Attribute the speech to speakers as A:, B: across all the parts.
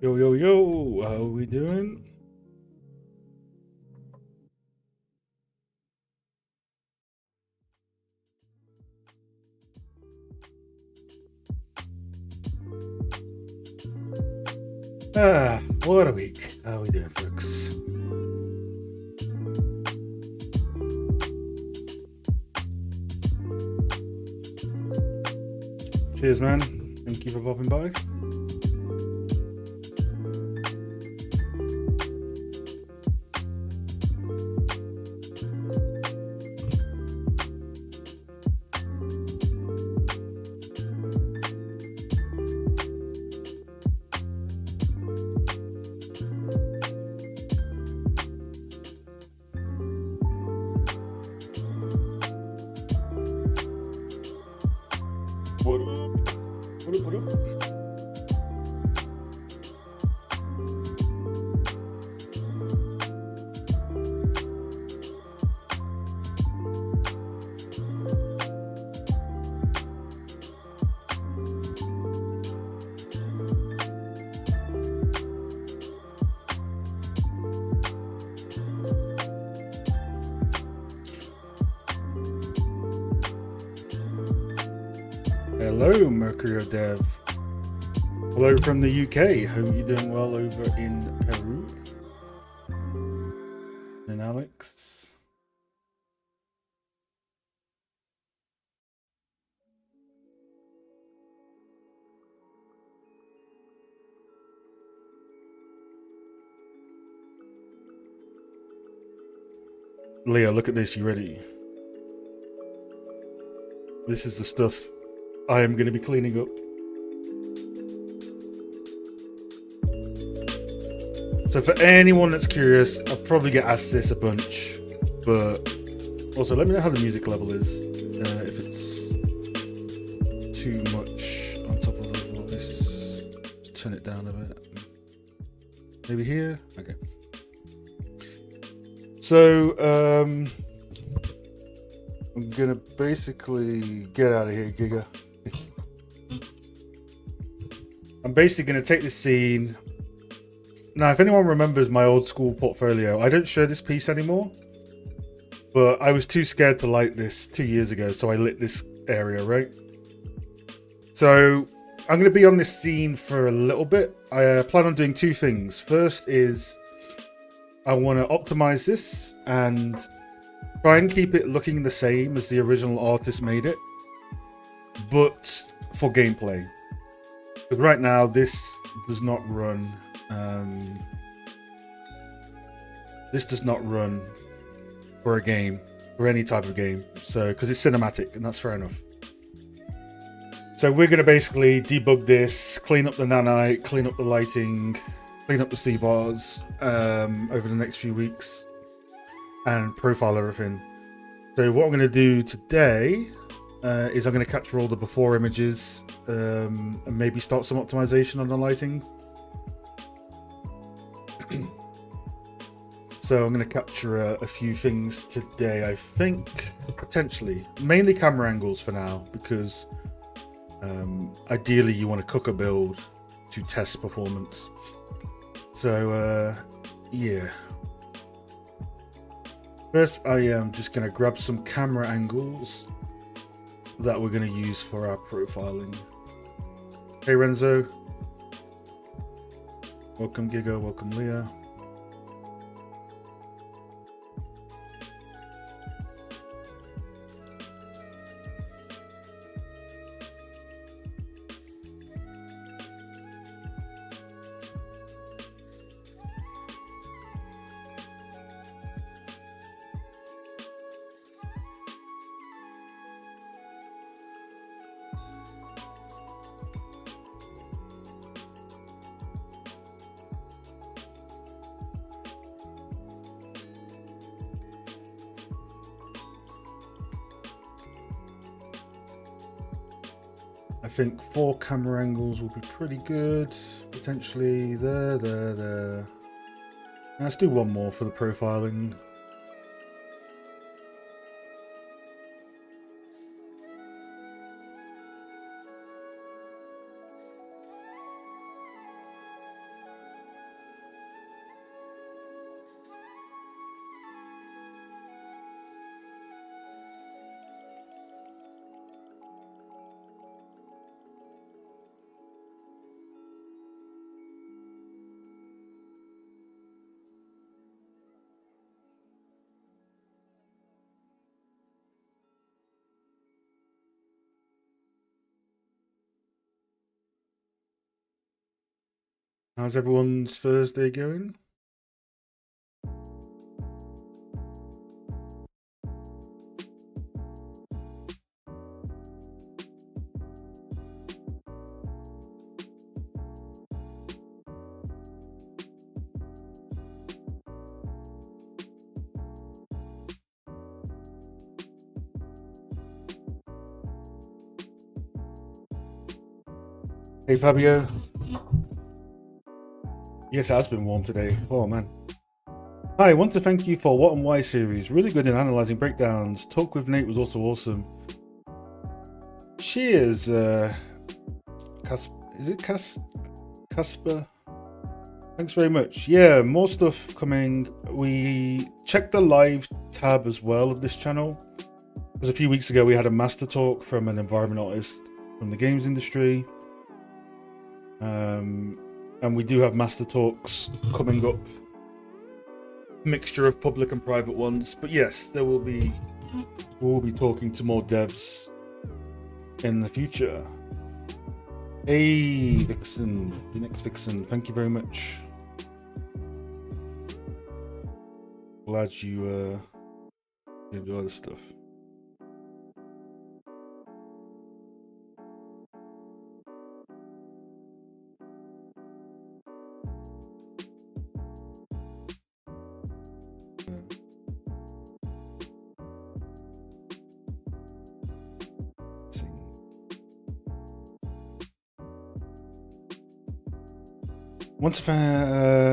A: Yo, yo, yo, how we doing? What a week. How we doing, folks? Cheers, man. Thank you for popping by. What up? What up? What up? Hello, Mercury Dev. Hello from the UK. Hope you're doing well over in Peru. And Alex. Leah, look at this. You ready? This is the stuff I am going to be cleaning up. So for anyone that's curious, I'll probably get asked this a bunch, but also let me know how the music level is. If it's too much on top of the voice, just turn it down a bit. Maybe here? Okay. So, I'm gonna basically get out of here, Giga. I'm basically gonna take this scene. Now, if anyone remembers my old school portfolio, I don't show this piece anymore, but I was too scared to light this 2 years ago, so I lit this area, right? So I'm going to be on this scene for a little bit. I plan on doing two things. First is I want to optimize this and try and keep it looking the same as the original artist made it, but for gameplay. Because right now this does not run. This does not run for a game, for any type of game. So, because it's cinematic, and that's fair enough. So we're going to basically debug this, clean up the nanite, clean up the lighting, clean up the CVARs over the next few weeks, and profile everything. So what I'm going to do today is I'm going to capture all the before images and maybe start some optimization on the lighting. So I'm going to capture a few things today, I think, potentially. Mainly camera angles for now, because ideally you want to cook a build to test performance. So, yeah. First, I am just going to grab some camera angles that we're going to use for our profiling. Hey, Renzo. Welcome, Giga. Welcome, Leah. I think 4 camera angles will be pretty good. Potentially there. Let's do one more for the profiling. How's everyone's Thursday going? Hey, Fabio. Yes, it has been warm today. Oh, man. Hi, I want to thank you for What and Why series. Really good in analysing breakdowns. Talk with Nate was also awesome. Cheers, is it Casper? Thanks very much. Yeah, more stuff coming. We checked the live tab as well of this channel. Because a few weeks ago we had a master talk from an environment artist from the games industry. And we do have master talks coming up. Mixture of public and private ones. But yes, we'll be talking to more devs in the future. Hey, Vixen, the next Vixen, thank you very much. Glad you do other stuff.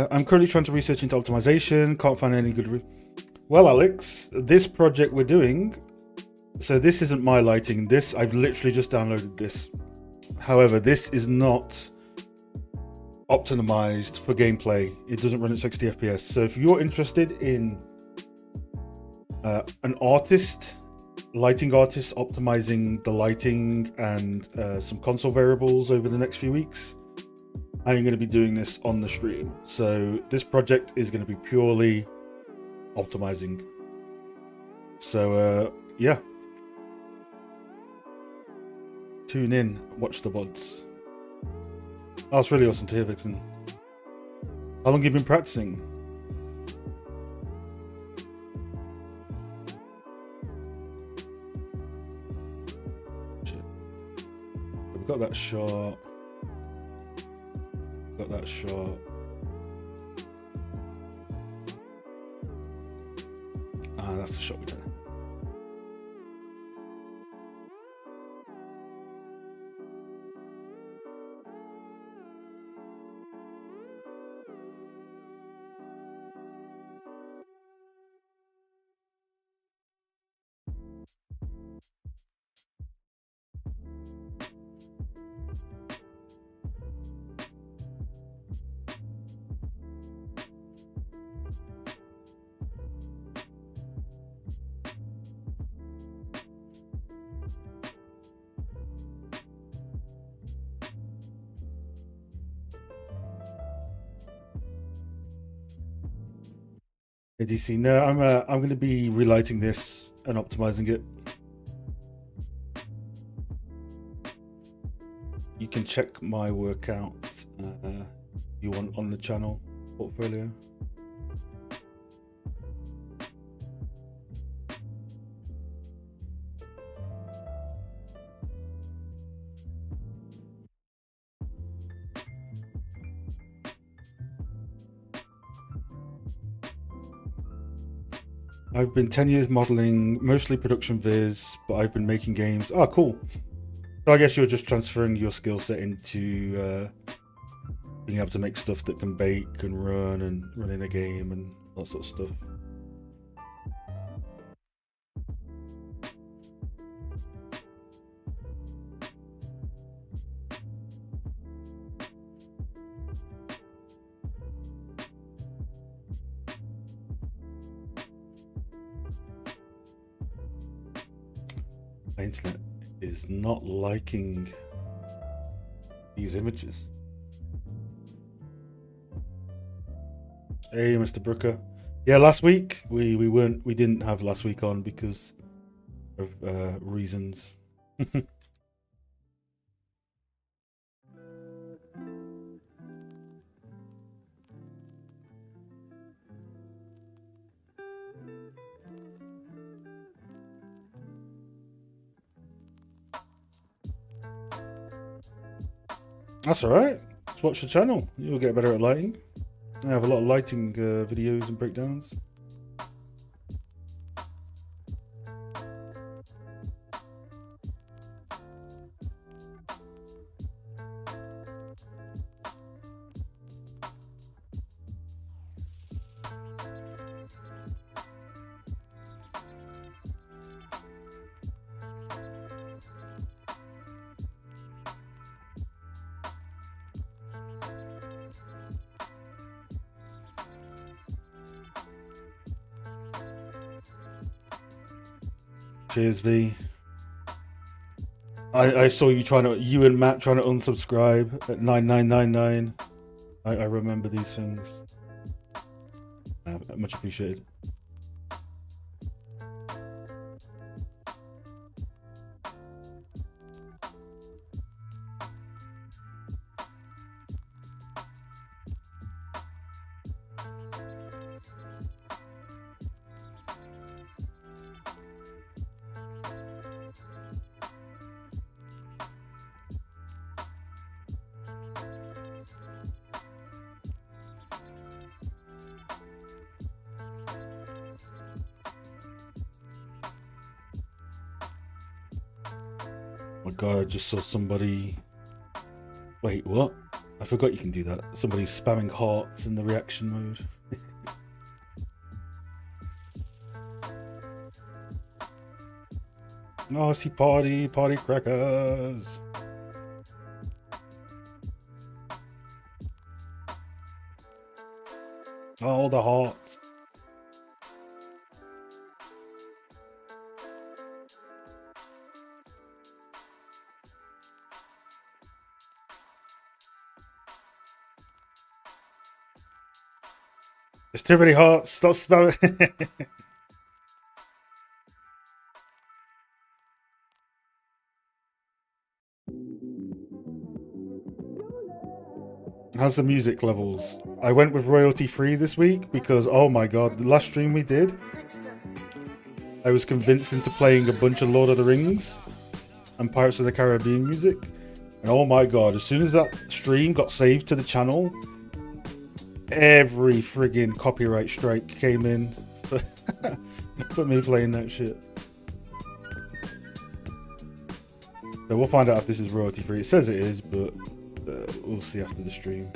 A: I'm currently trying to research into optimization. Can't find any good. Well, Alex, this project we're doing. So this isn't my lighting. I've literally just downloaded this. However, this is not optimized for gameplay. It doesn't run at 60 FPS. So if you're interested in an lighting artist optimizing the lighting and some console variables over the next few weeks, I'm going to be doing this on the stream. So this project is going to be purely optimizing. So yeah. Tune in, watch the VODs. Oh, it's really awesome to hear, Vixen. How long have you been practicing? Shit. We've got that shot. Got that shot. That's the shot we did. ADC. No, I'm going to be relighting this and optimizing it. You can check my work out you want on the channel portfolio. I've been 10 years modeling, mostly production viz, but I've been making games. Oh, cool. So I guess you're just transferring your skill set into being able to make stuff that can bake and run in a game and that sort of stuff. My internet is not liking these images. Hey, Mr. Brooker. Yeah, last week we didn't have last week on because of reasons. That's alright. Just watch the channel. You'll get better at lighting. I have a lot of lighting videos and breakdowns. Cheers, V. I saw you and Matt trying to unsubscribe at 9999. I remember these things. Much appreciated. Oh my god, I just saw somebody... Wait, what? I forgot you can do that. Somebody's spamming hearts in the reaction mode. Oh, I see party crackers. Oh, the hearts. There's too many hearts. Stop spamming. How's the music levels? I went with royalty free this week because, oh my god, the last stream we did, I was convinced into playing a bunch of Lord of the Rings and Pirates of the Caribbean music. And oh my god, as soon as that stream got saved to the channel, every friggin' copyright strike came in for me playing that shit. So we'll find out if this is royalty free. It says it is, but we'll see after the stream.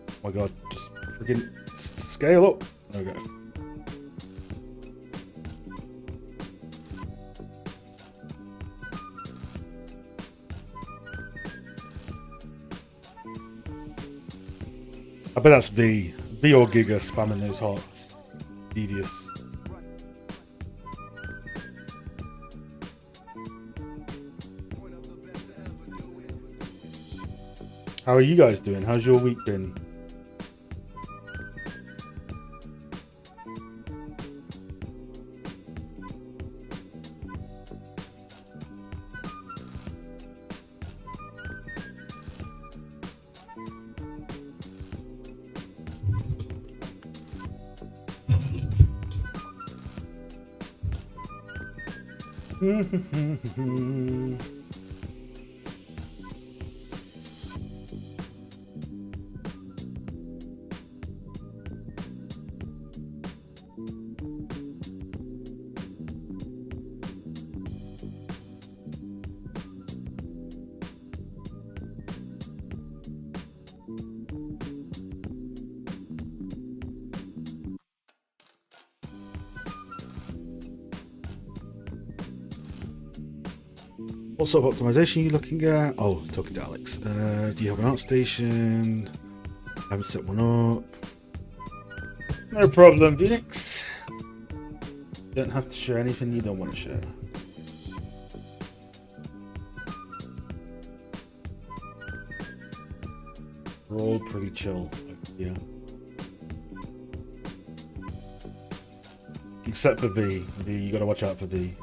A: Oh my god, just freaking scale up. Okay. I bet that's V or Giga spamming those hearts. Devious. How are you guys doing? How's your week been? What sort of optimization are you looking at? Oh, talking to Alex. Do you have an outstation? I haven't set one up. No problem, Phoenix. Don't have to share anything you don't want to share. We're all pretty chill, yeah. Except for V. V, you gotta watch out for V.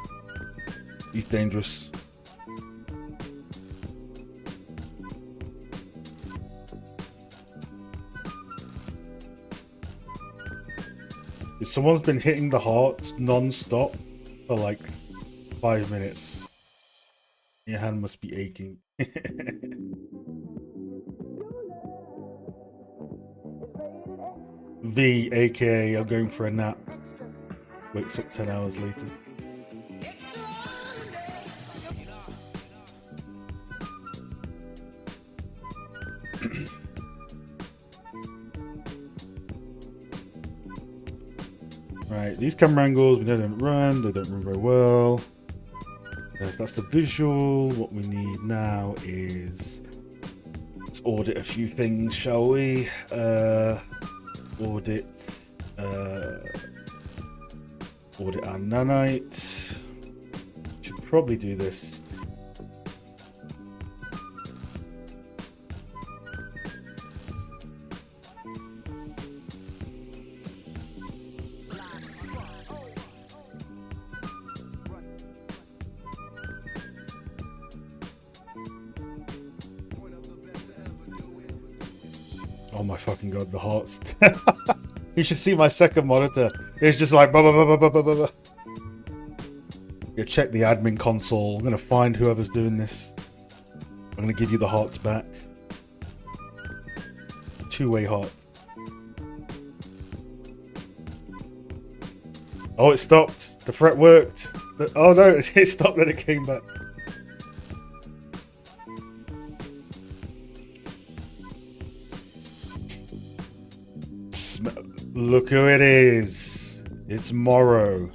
A: He's dangerous. Someone's been hitting the hearts non-stop for like 5 minutes. Your hand must be aching. V, aka I'm going for a nap. Wakes up 10 hours later. Right, these camera angles, we know they don't run very well. If that's the visual, what we need now is let's audit a few things, shall we? Audit our nanite. Should probably do this. Oh my fucking god, the hearts. You should see my second monitor. It's just like blah, blah, blah, blah, blah, blah, blah. You check the admin console. I'm going to find whoever's doing this. I'm going to give you the hearts back. Two-way heart. Oh, it stopped. The threat worked. Oh no, it stopped and it came back. Look who it is. It's Morrow.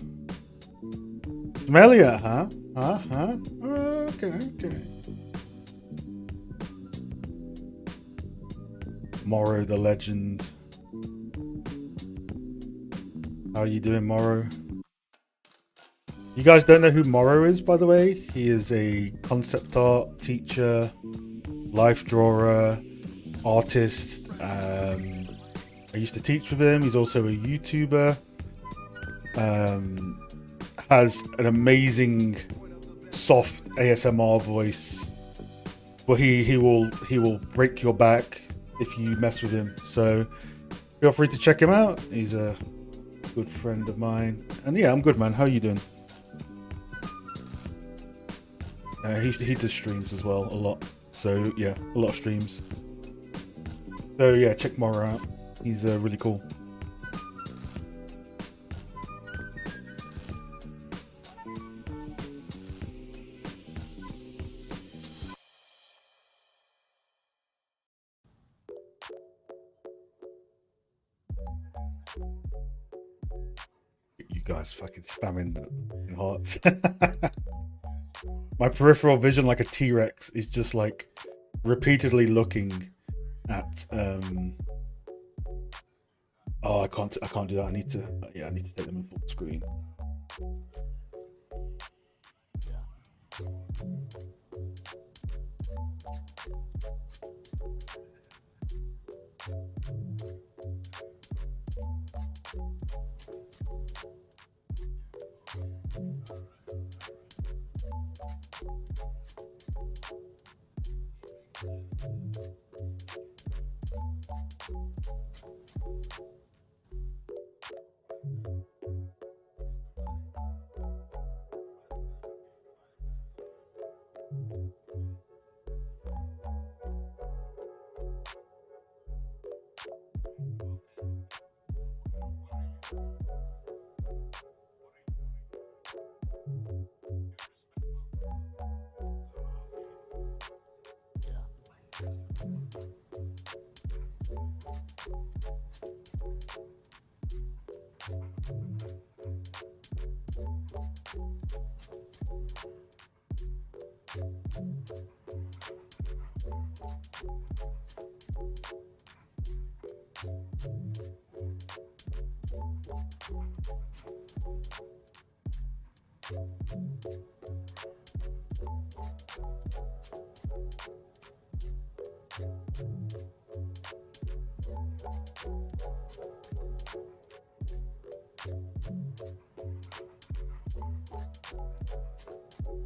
A: Smell it, huh? Huh? Okay. Morrow the legend. How are you doing, Morrow? You guys don't know who Morrow is, by the way? He is a concept art teacher, life drawer, artist. I used to teach with him. He's also a YouTuber. Has an amazing soft ASMR voice. But he will break your back if you mess with him. So feel free to check him out. He's a good friend of mine. And yeah, I'm good, man. How are you doing? He does streams as well, a lot. So yeah, a lot of streams. So yeah, check Morrow out. He's really cool. You guys fucking spamming the hearts. My peripheral vision, like a T-Rex, is just like repeatedly looking at oh, I can't do that. I need to take them in full screen.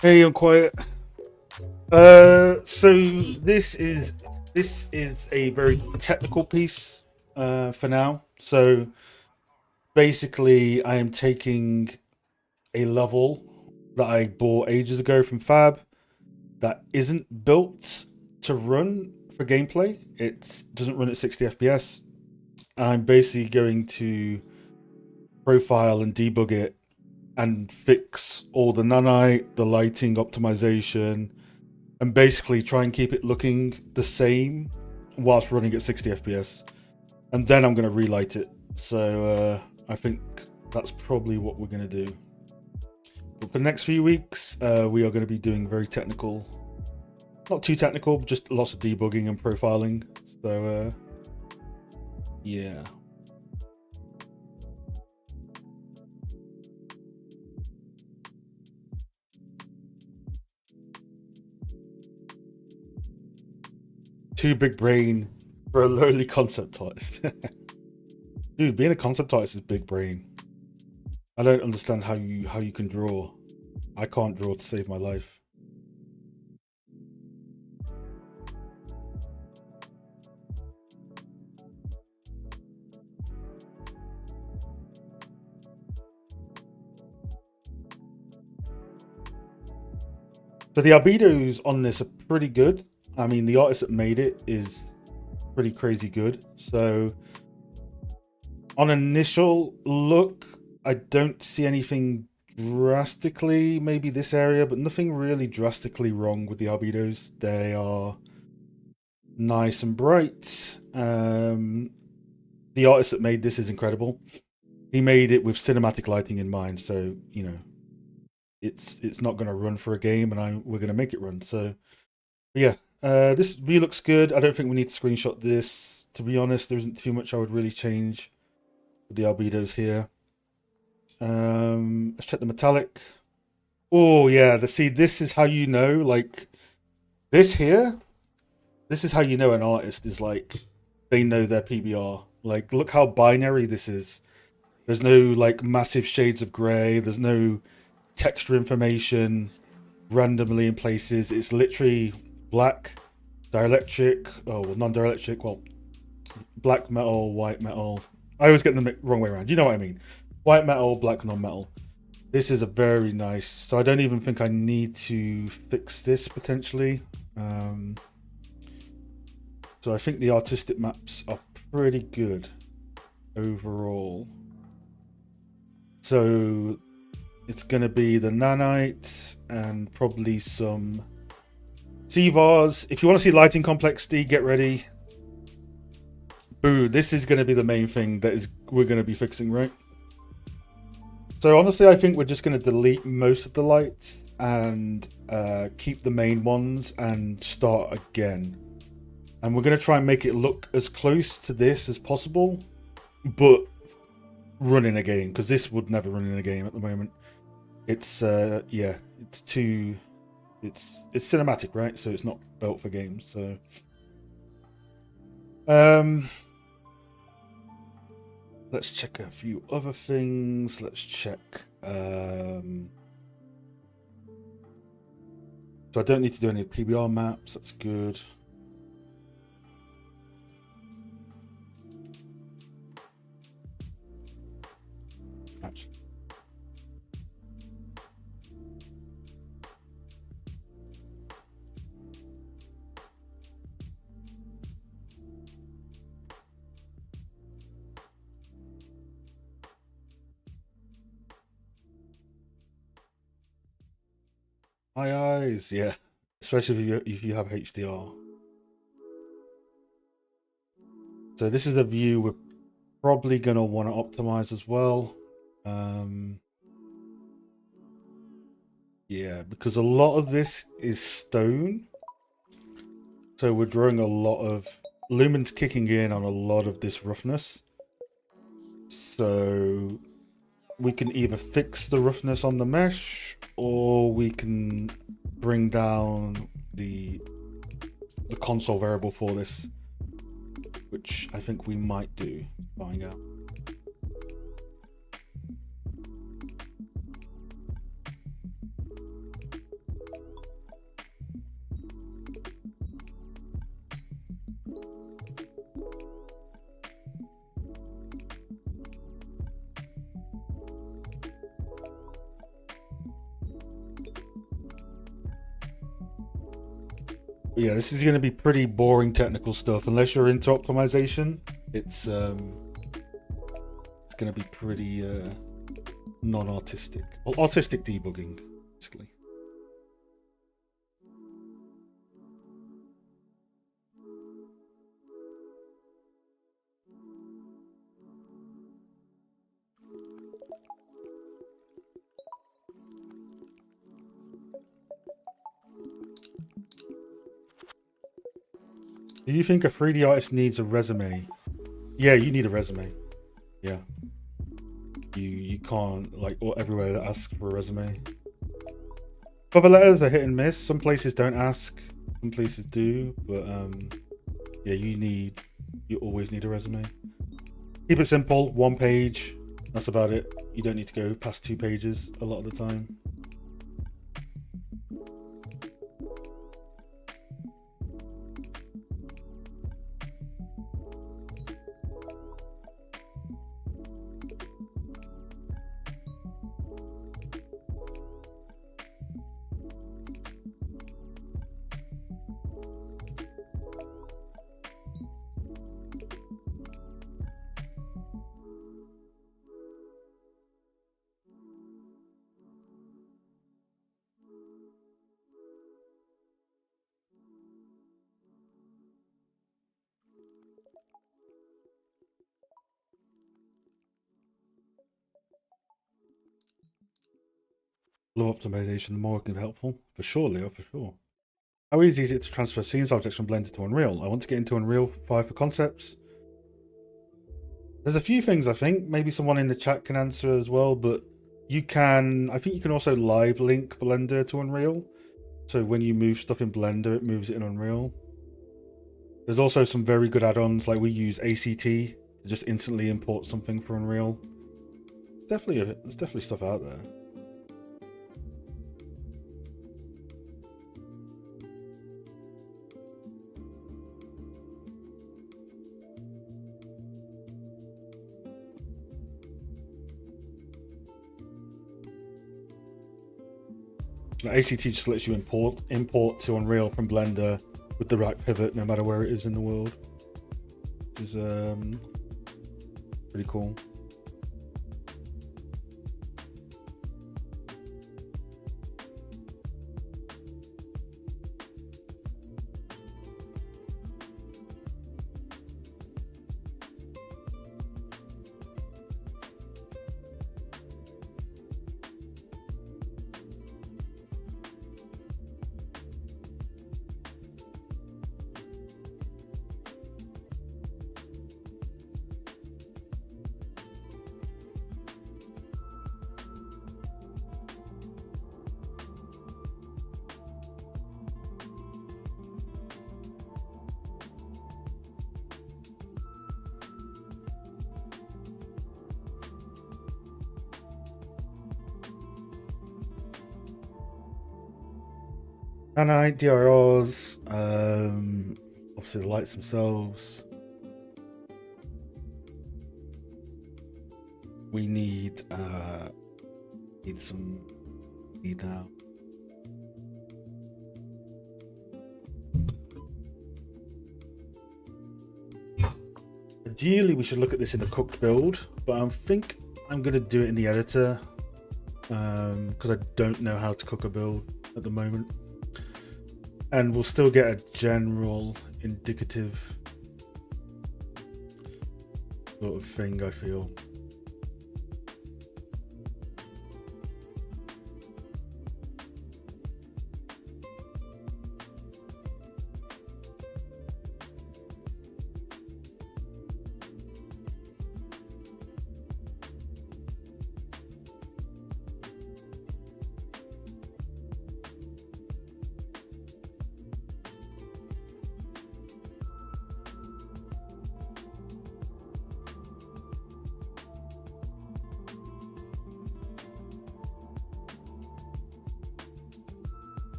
A: Hey, I'm quiet. So this is a very technical piece for now. So basically, I am taking a level that I bought ages ago from Fab, that isn't built to run for gameplay. It doesn't run at 60 FPS. I'm basically going to profile and debug it and fix all the nanite, the lighting optimization, and basically try and keep it looking the same whilst running at 60 FPS. And then I'm going to relight it. So I think that's probably what we're going to do. But for the next few weeks, we are going to be doing very technical, not too technical, but just lots of debugging and profiling. So yeah. Too big brain for a lowly concept artist. Dude, being a concept artist is big brain. I don't understand how you can draw. I can't draw to save my life. So the albedos on this are pretty good. I mean, the artist that made it is pretty crazy good. So on initial look, I don't see anything drastically, maybe this area, but nothing really drastically wrong with the albedos. They are nice and bright. The artist that made this is incredible. He made it with cinematic lighting in mind, so you know it's not going to run for a game, and we're going to make it run. So yeah, this view looks good. I don't think we need to screenshot this. To be honest, there isn't too much I would really change with the albedos here. Let's check the metallic. Oh yeah, see, this is how you know, like this here. This is how you know an artist is like they know their PBR. Like, look how binary this is. There's no like massive shades of gray. There's no texture information randomly in places. It's literally black, dielectric, non-dielectric, black metal, white metal. I always get them the wrong way around. You know what I mean? White metal, black non-metal. This is a very nice. So I don't even think I need to fix this potentially. So I think the artistic maps are pretty good overall. So it's going to be the nanite and probably some CVARs. If you want to see lighting complexity, get ready. Boo, this is going to be the main thing that we're going to be fixing, right? So honestly, I think we're just going to delete most of the lights and keep the main ones and start again. And we're going to try and make it look as close to this as possible, but run in a game, because this would never run in a game at the moment. It's yeah, it's cinematic, right? So it's not built for games. So let's check a few other things. Let's check. So I don't need to do any PBR maps. That's good. Actually. My eyes, yeah. Especially if you have HDR. So this is a view we're probably going to want to optimize as well. Yeah, because a lot of this is stone. So we're drawing a lot of... Lumen's kicking in on a lot of this roughness. So we can either fix the roughness on the mesh, or we can bring down the console variable for this, which I think we might do. Find out. But yeah, this is going to be pretty boring technical stuff. Unless you're into optimization, it's going to be pretty non-artistic. Well, artistic debugging, basically. Do you think a 3D artist needs a resume? Yeah, you need a resume. Yeah. You can't, like, everywhere that asks for a resume. Cover letters are hit and miss. Some places don't ask, some places do, but yeah, you always need a resume. Keep it simple, 1 page. That's about it. You don't need to go past 2 pages a lot of the time. Love optimization, the more it can be helpful. For sure, Leo, for sure. How easy is it to transfer scenes objects from Blender to Unreal? I want to get into Unreal 5 for concepts. There's a few things I think. Maybe someone in the chat can answer as well, but I think you can also live link Blender to Unreal. So when you move stuff in Blender, it moves it in Unreal. There's also some very good add-ons, like we use ACT to just instantly import something for Unreal. There's definitely stuff out there. ACT just lets you import to Unreal from Blender with the right pivot, no matter where it is in the world. Which is pretty cool. Nanite, DRRs, obviously the lights themselves. We need some need now. Ideally, we should look at this in a cooked build, but I think I'm going to do it in the editor because I don't know how to cook a build at the moment. And we'll still get a general indicative sort of thing, I feel.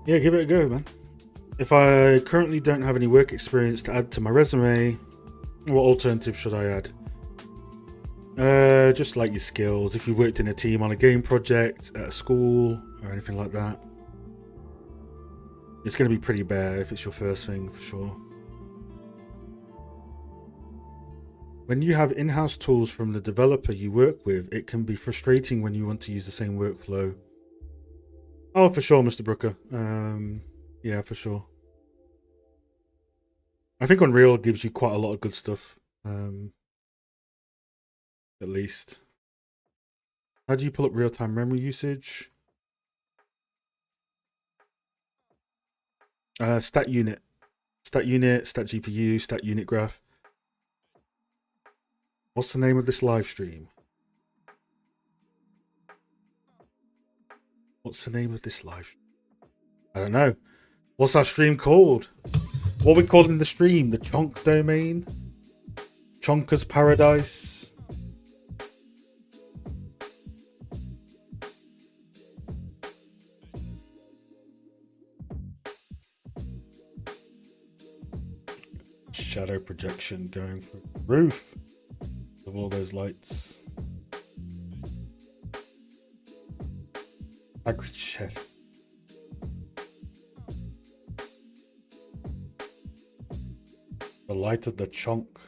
A: Yeah, give it a go, man. If I currently don't have any work experience to add to my resume, what alternative should I add? Just like your skills. If you worked in a team on a game project at a school or anything like that. It's going to be pretty bare if it's your first thing, for sure. When you have in-house tools from the developer you work with, it can be frustrating when you want to use the same workflow. Oh, for sure, Mr. Brooker. Yeah, for sure. I think Unreal gives you quite a lot of good stuff. At least. How do you pull up real-time memory usage? Stat unit, stat GPU, stat unit graph. What's the name of this live stream? What's the name of this live stream? I don't know. What's our stream called? What are we calling the stream? The Chonk domain? Chonker's Paradise? Shadow projection going through the roof of all those lights. Hagrid's shed. The light of the chunk.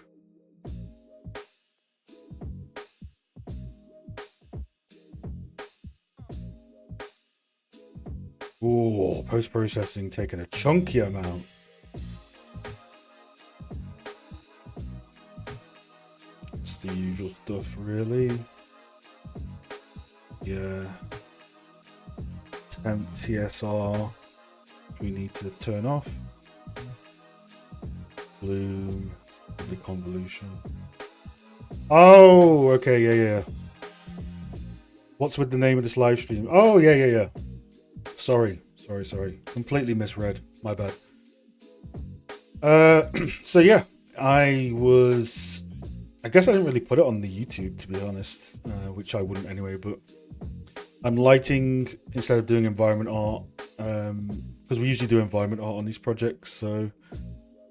A: Ooh, post-processing taking a chunky amount. It's the usual stuff, really. Yeah. Temp TSR, which we need to turn off. Bloom, the convolution. Oh, okay, yeah. What's with the name of this live stream? Oh, yeah. Sorry. Completely misread. My bad. So yeah, I guess I didn't really put it on the YouTube, to be honest, which I wouldn't anyway, but I'm lighting instead of doing environment art, because we usually do environment art on these projects, so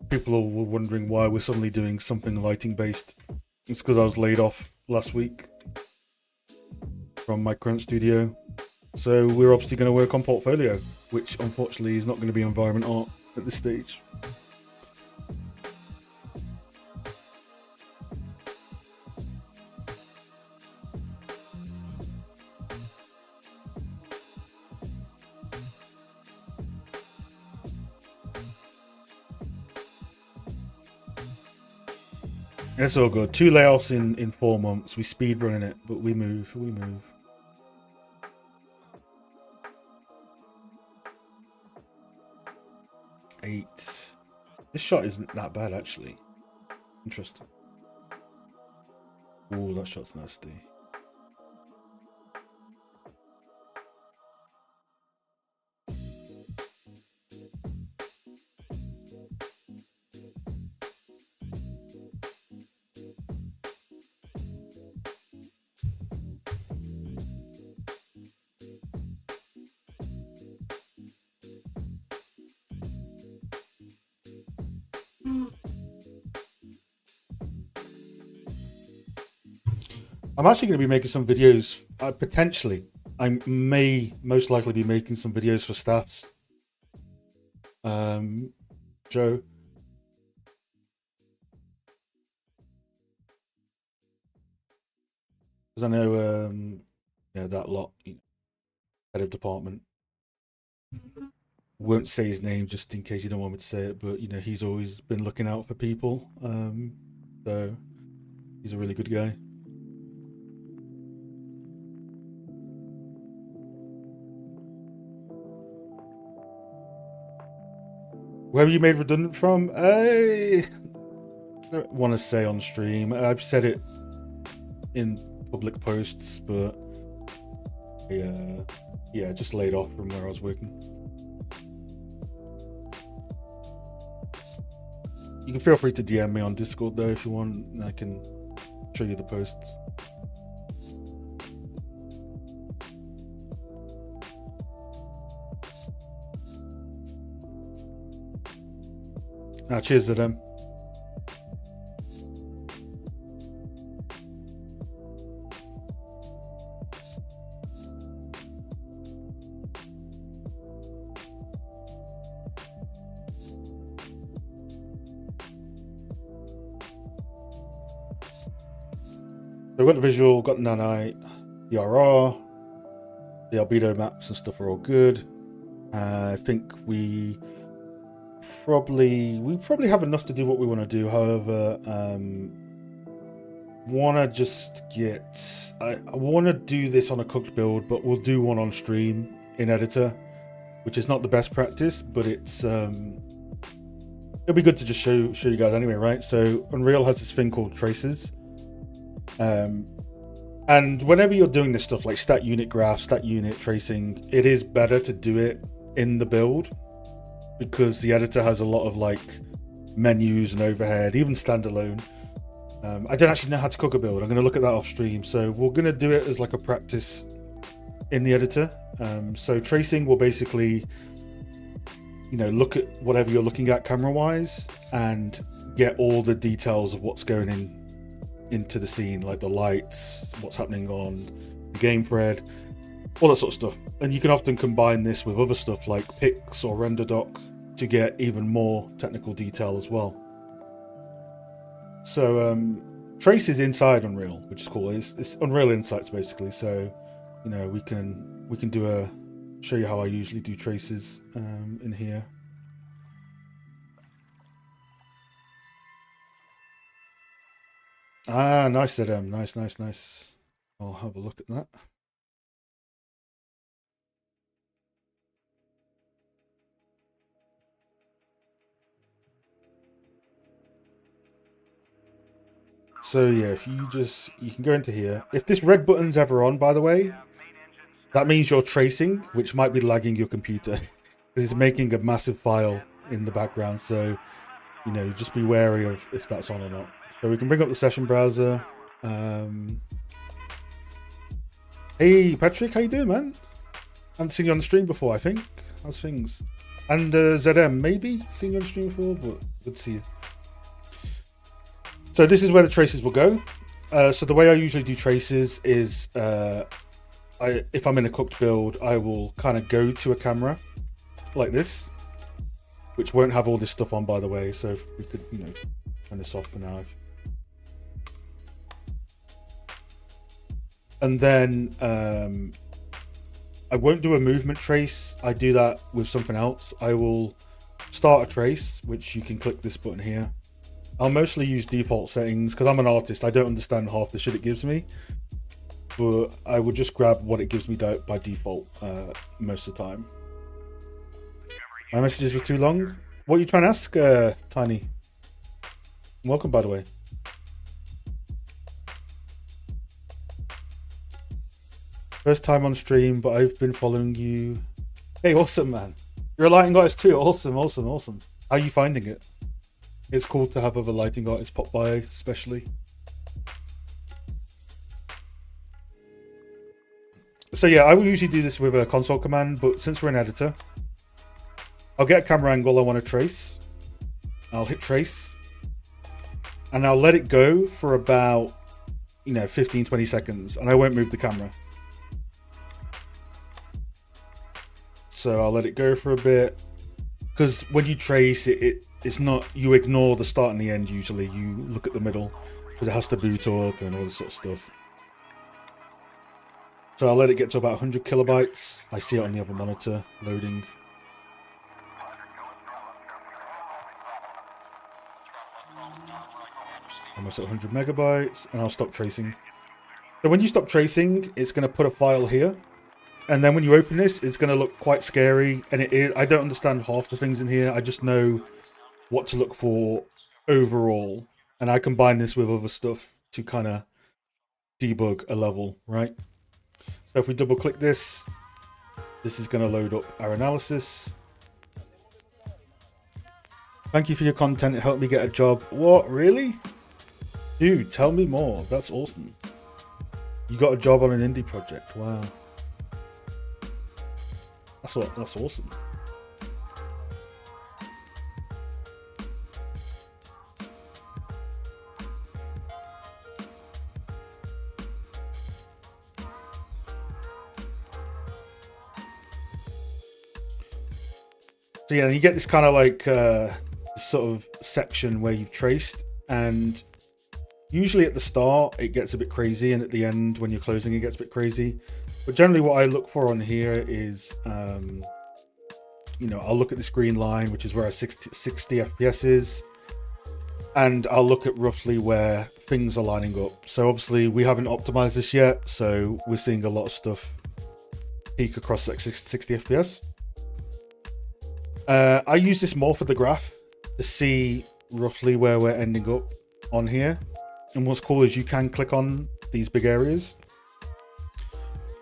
A: people were wondering why we're suddenly doing something lighting based. It's because I was laid off last week from my current studio. So we're obviously going to work on portfolio, which unfortunately is not going to be environment art at this stage. It's all good. 2 layoffs in 4 months. We speed running it, but we move. 8. This shot isn't that bad, actually. Interesting. Ooh, that shot's nasty. I'm actually going to be making some videos, potentially. I may most likely be making some videos for staffs. Joe. Because I know, yeah, that lot, head of department. Won't say his name just in case you don't want me to say it, but, he's always been looking out for people. So he's a really good guy. Where were you made redundant from? I don't want to say on stream. I've said it in public posts, but yeah, just laid off from where I was working. You can feel free to DM me on Discord though if you want, and I can show you the posts. Cheers to them. we've got the visual, got nanite, the RR, the albedo maps and stuff are all good. I think we probably have enough to do what we want to do. However, want to just get... I want to do this on a cooked build, but we'll do one on stream in editor, which is not the best practice, but it's it'll be good to just show you guys anyway, right? So Unreal has this thing called traces, and whenever you're doing this stuff like stat unit graph, stat unit tracing, it is better to do it in the build, because the editor has a lot of like menus and overhead, even standalone. I don't actually know how to cook a build. I'm going to look at that off stream. So we're going to do it as like a practice in the editor. So tracing will basically, you know, look at whatever you're looking at camera wise and get all the details of what's going into the scene, like the lights, what's happening on the game thread, all that sort of stuff. And you can often combine this with other stuff like pics or render doc to get even more technical detail as well. So Trace is inside Unreal, which is cool. It's Unreal Insights basically. So, you know, we can show you how I usually do traces in here. Ah, nice, Adam. Nice. I'll have a look at that. So yeah, if you can go into here. If this red button's ever on, by the way, that means you're tracing, which might be lagging your computer because it's making a massive file in the background. So, you know, just be wary of if that's on or not. So we can bring up the session browser. Hey Patrick, how you doing, man? I haven't seen you on the stream before, I think. How's things? And ZM, maybe seen you on the stream before, but good to see you. So this is where the traces will go. So the way I usually do traces is, if I'm in a cooked build, I will kind of go to a camera like this, which won't have all this stuff on, by the way. So if we could, you know, turn this off for now. And then I won't do a movement trace. I do that with something else. I will start a trace, which you can click this button here. I'll mostly use default settings because I'm an artist. I don't understand half the shit it gives me, but I will just grab what it gives me by default most of the time. My messages were too long. What are you trying to ask, Tiny? Welcome, by the way. First time on stream, but I've been following you. Hey, awesome, man. You're a lighting artist too. Awesome. How are you finding it? It's cool to have other lighting artists pop by, especially. So yeah, I will usually do this with a console command, but since we're in editor, I'll get a camera angle I want to trace. I'll hit trace, and I'll let it go for about, you know, 15-20 seconds, and I won't move the camera. So I'll let it go for a bit, because when you trace it's not, you ignore the start and the end usually. You look at the middle because it has to boot up and all this sort of stuff. So I'll let it get to about 100 kilobytes. I see it on the other monitor loading. Almost at 100 megabytes, and I'll stop tracing. So when you stop tracing, it's going to put a file here. And then when you open this, it's going to look quite scary. And it is, I don't understand half the things in here. I just know what to look for overall. And I combine this with other stuff to kind of debug a level, right? So if we double click this, this is going to load up our analysis. Thank you for your content. It helped me get a job. What, really? Dude, tell me more. That's awesome. You got a job on an indie project. Wow. That's awesome. So yeah, you get this kind of like sort of section where you've traced, and Usually at the start, it gets a bit crazy, and at the end, when you're closing, it gets a bit crazy. But generally what I look for on here is, you know, I'll look at this green line, which is where our 60 FPS is, and I'll look at roughly where things are lining up. So obviously we haven't optimized this yet, so we're seeing a lot of stuff peak across like 60 FPS. I use this more for the graph to see roughly where we're ending up on here. And what's cool is you can click on these big areas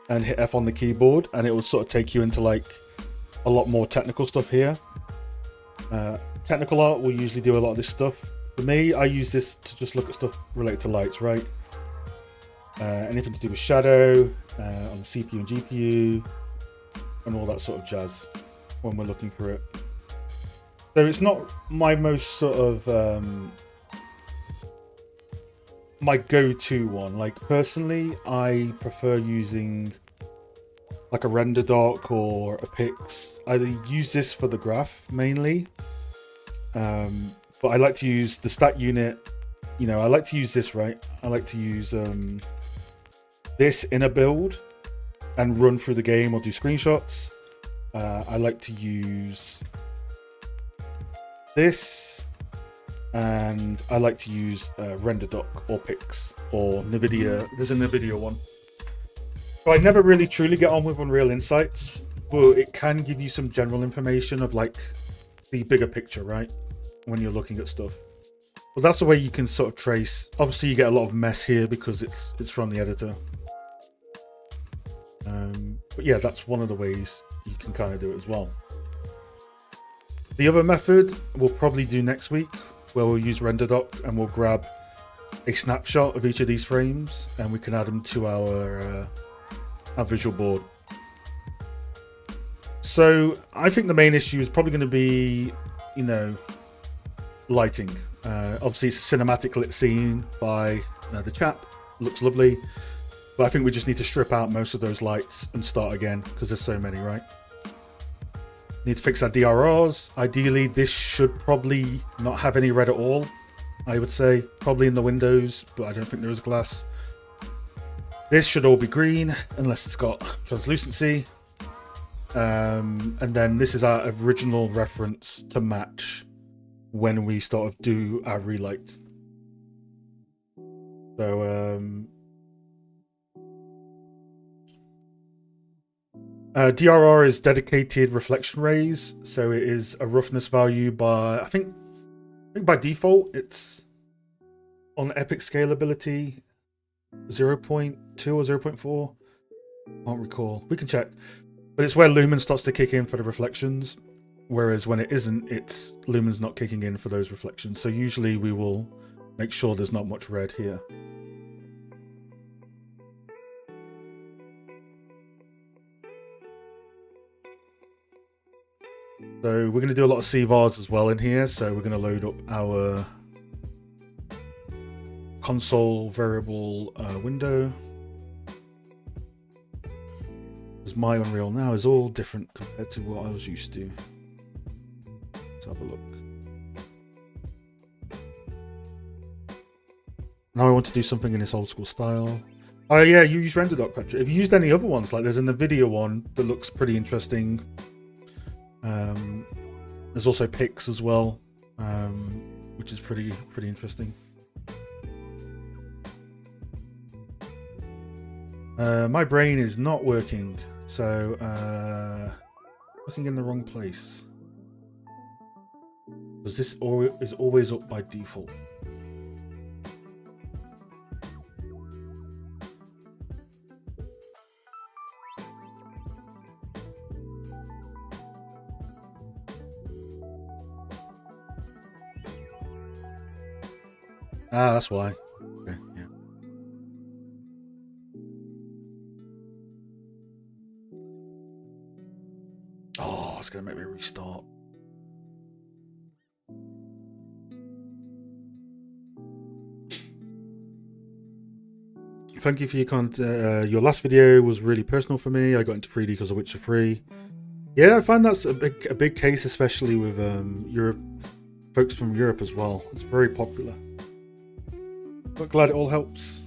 A: and hit F on the keyboard, and it will sort of take you into like a lot more technical stuff here. Technical art will usually do a lot of this stuff. For me, I use this to just look at stuff related to lights, right? Anything to do with shadow on the CPU and GPU and all that sort of jazz when we're looking for it. So it's not my most sort of my go-to one. Like personally, I prefer using like a render doc or a Pix. I use this for the graph mainly, but I like to use the stat unit. You know, I like to use this, right? I like to use this in a build and run through the game or do screenshots. I like to use this, and I like to use render doc or Pix or NVIDIA. There's a NVIDIA one. So I never really truly get on with Unreal Insights, but it can give you some general information of like the bigger picture, right? When you're looking at stuff. Well, that's the way you can sort of trace. Obviously you get a lot of mess here because it's from the editor. But yeah, that's one of the ways you can kind of do it as well. The other method we'll probably do next week, where we'll use RenderDoc and we'll grab a snapshot of each of these frames and we can add them to our visual board. So I think the main issue is probably going to be, you know, lighting. Obviously it's a cinematic lit scene by the chap. Looks lovely. But I think we just need to strip out most of those lights and start again because there's so many, right? Need to fix our DRRs. Ideally, this should probably not have any red at all. I would say probably in the windows, but I don't think there is glass. This should all be green unless it's got translucency. And then this is our original reference to match when we sort of do our relight. So DRR is dedicated reflection rays, so it is a roughness value by I think by default it's on epic scalability 0.2 or 0.4. Can't recall. We can check. But it's where lumen starts to kick in for the reflections, whereas when it isn't, it's lumen's not kicking in for those reflections. So usually we will make sure there's not much red here. So we're going to do a lot of CVARs as well in here. So we're going to load up our console variable window. Because my Unreal now is all different compared to what I was used to. Let's have a look. Now I want to do something in this old school style. Oh yeah, you use RenderDoc, Patrick. Have you used any other ones? Like there's an NVIDIA one that looks pretty interesting. There's also Pix as well, which is pretty interesting. My brain is not working, so looking in the wrong place. Because this is always up by default. Ah, that's why. Okay, yeah. Oh, it's gonna make me restart. Thank you for your content. Your last video was really personal for me. I got into 3D because of Witcher 3. Yeah, I find that's a big case, especially with Europe, folks from Europe as well. It's very popular. But glad it all helps.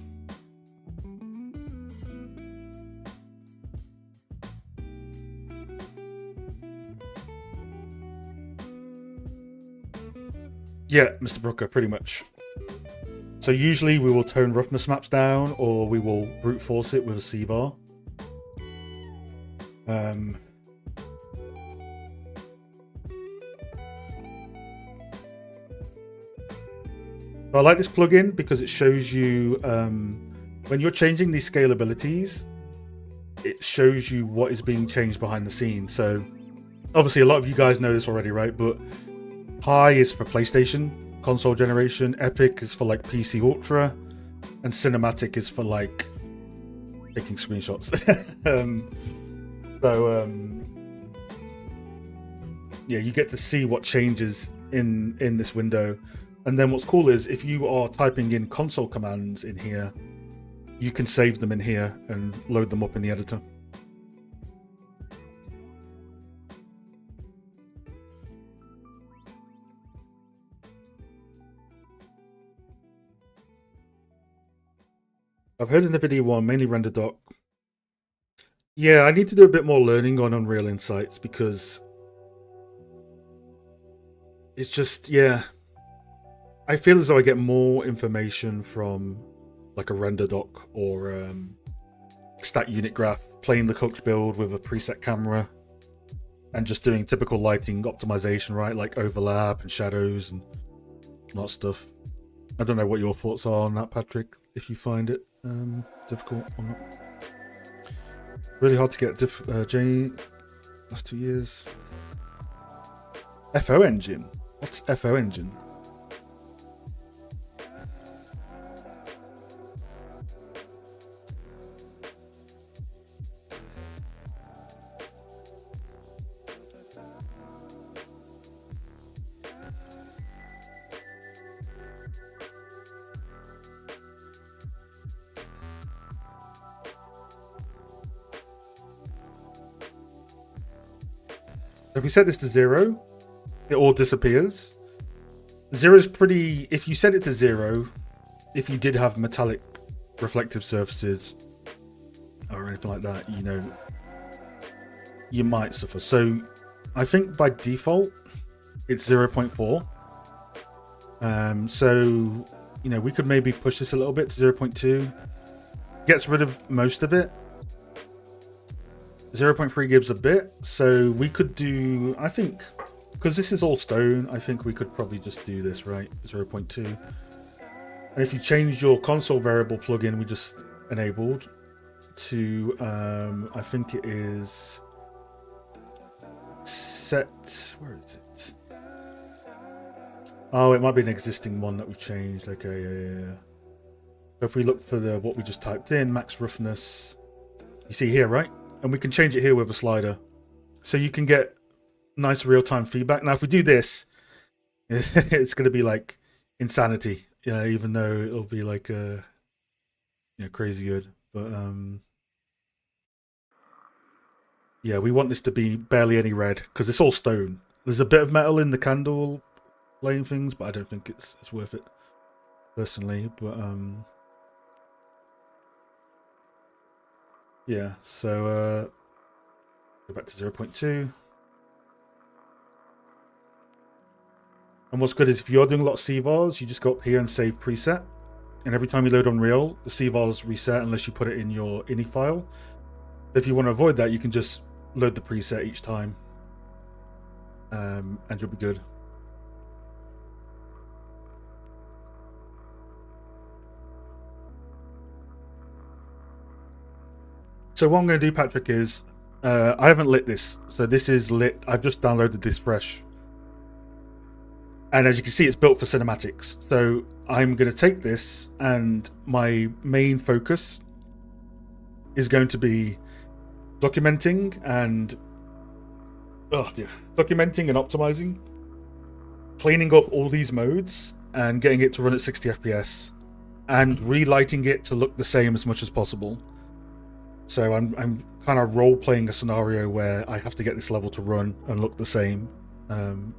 A: Yeah, Mr. Brooker, pretty much. So usually we will tone roughness maps down, or we will brute force it with a C-bar. I like this plugin because it shows you when you're changing these scalabilities, it shows you what is being changed behind the scenes. So obviously a lot of you guys know this already, right? But high is for PlayStation console generation, epic is for like PC Ultra, and cinematic is for like taking screenshots. Yeah, you get to see what changes in this window. And then what's cool is if you are typing in console commands in here, you can save them in here and load them up in the editor. I've heard in the video one, mainly render doc. Yeah, I need to do a bit more learning on Unreal Insights because it's just, yeah. I feel as though I get more information from like a render doc or stat unit graph, playing the cooked build with a preset camera and just doing typical lighting optimization, right? Like overlap and shadows and that stuff. I don't know what your thoughts are on that, Patrick, if you find it difficult or not. Really hard to get J last 2 years. FO engine? What's FO engine? If we set this to 0, it all disappears. 0 is pretty... If you set it to 0, if you did have metallic reflective surfaces or anything like that, you know, you might suffer. So I think by default, it's 0.4. So, you know, we could maybe push this a little bit to 0.2. Gets rid of most of it. 0.3 gives a bit, so we could do, I think, because this is all stone, I think we could probably just do this, right? 0.2. And if you change your console variable plugin we just enabled to, I think it is set, where is it? Oh, it might be an existing one that we changed. Okay, yeah. So if we look for the what we just typed in, max roughness, you see here, right? And we can change it here with a slider. So you can get nice real-time feedback. Now, if we do this, it's going to be like insanity. Yeah, even though it'll be like crazy good. But yeah, we want this to be barely any red because it's all stone. There's a bit of metal in the candle laying things, but I don't think it's worth it personally. But yeah, so go back to 0.2. And what's good is if you're doing a lot of CVARs, you just go up here and save preset. And every time you load Unreal, the CVARs reset unless you put it in your ini file. If you want to avoid that, you can just load the preset each time. And you'll be good. So what I'm going to do, Patrick, is I haven't lit this. So this is lit. I've just downloaded this fresh. And as you can see, it's built for cinematics. So I'm going to take this, and my main focus is going to be documenting and optimizing, cleaning up all these modes and getting it to run at 60 FPS and relighting it to look the same as much as possible. So I'm kind of role-playing a scenario where I have to get this level to run and look the same,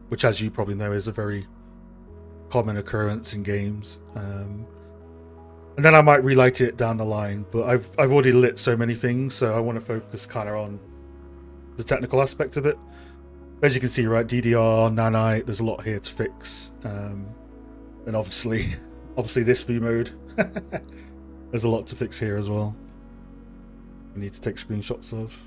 A: which, as you probably know, is a very common occurrence in games. And then I might relight it down the line, but I've already lit so many things, so I want to focus kind of on the technical aspect of it. As you can see, right, DDR, nanite, there's a lot here to fix. And obviously this view mode. There's a lot to fix here as well. We need to take screenshots of.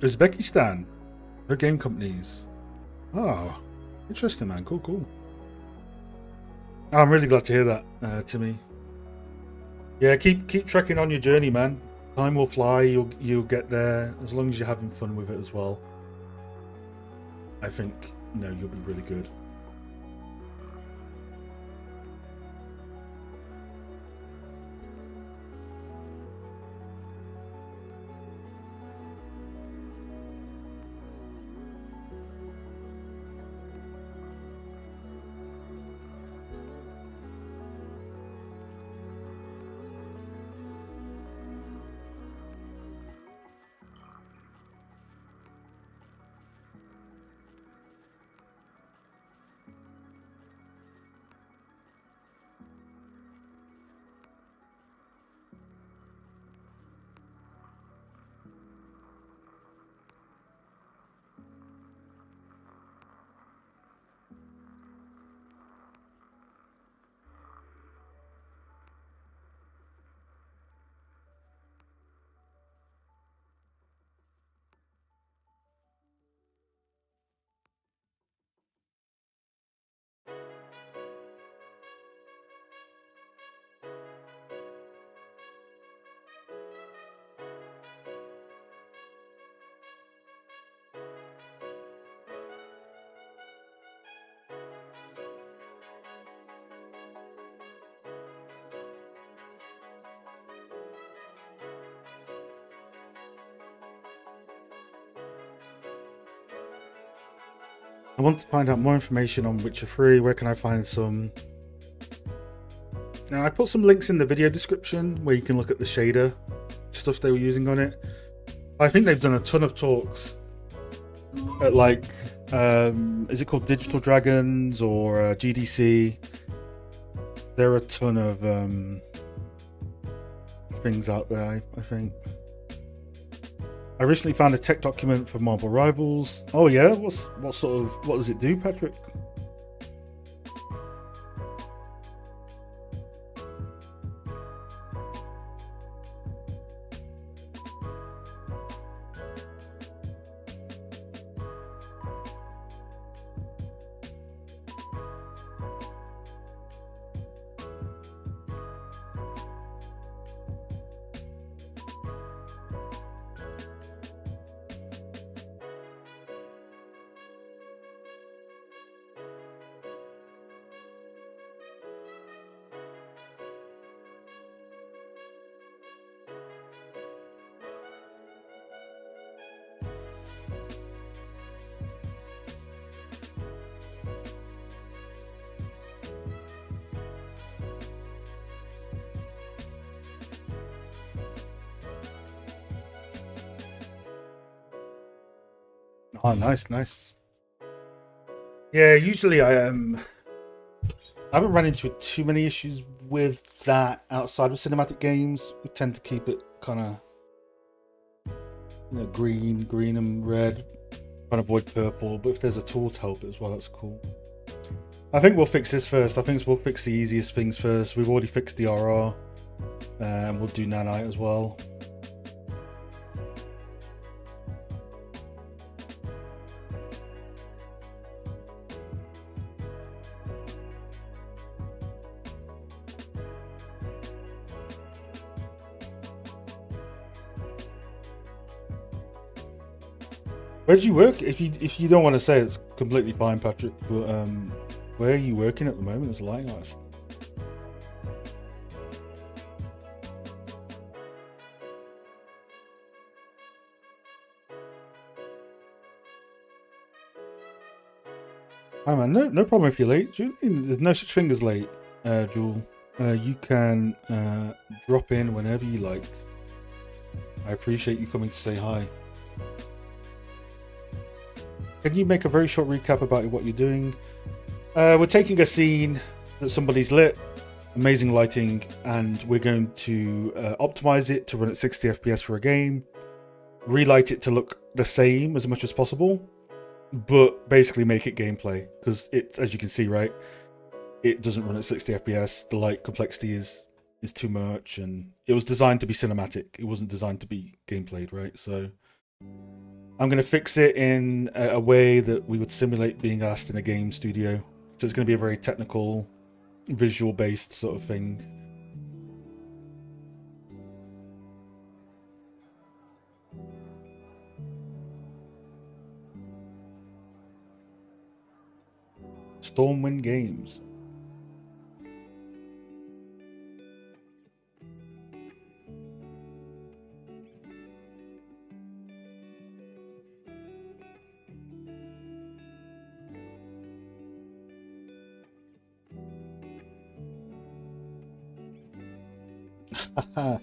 A: Uzbekistan, no game companies. Oh, interesting, man. Cool. Oh, I'm really glad to hear that, Timmy. Yeah, keep trekking on your journey, man. Time will fly. You'll get there as long as you're having fun with it as well. I think you'll be really good. I want to find out more information on Witcher 3. Where can I find some? Now, I put some links in the video description where you can look at the shader stuff they were using on it. I think they've done a ton of talks at is it called Digital Dragons or GDC? There are a ton of things out there, I think. I recently found a tech document for Marble Rivals. Oh yeah, what does it do, Patrick? Oh, nice. Yeah, usually I haven't run into too many issues with that outside of cinematic games. We tend to keep it kind of green and red, trying to avoid purple. But if there's a tool to help it as well, that's cool. I think we'll fix this first. I think we'll fix the easiest things first. We've already fixed the RR, and we'll do nanite as well. Where do you work? If you don't want to say, it's completely fine, Patrick. But where are you working at the moment as a lighting artist? Hi man, no problem if you're late. There's no such thing as late, Jewel. You can drop in whenever you like. I appreciate you coming to say hi. Can you make a very short recap about what you're doing? We're taking a scene that somebody's lit, amazing lighting, and we're going to optimize it to run at 60 FPS for a game, relight it to look the same as much as possible, but basically make it gameplay, because it, as you can see, right, it doesn't run at 60 FPS. The light complexity is too much, and it was designed to be cinematic. It wasn't designed to be gameplayed, right? So I'm going to fix it in a way that we would simulate being asked in a game studio. So it's going to be a very technical, visual-based sort of thing. Stormwind Games.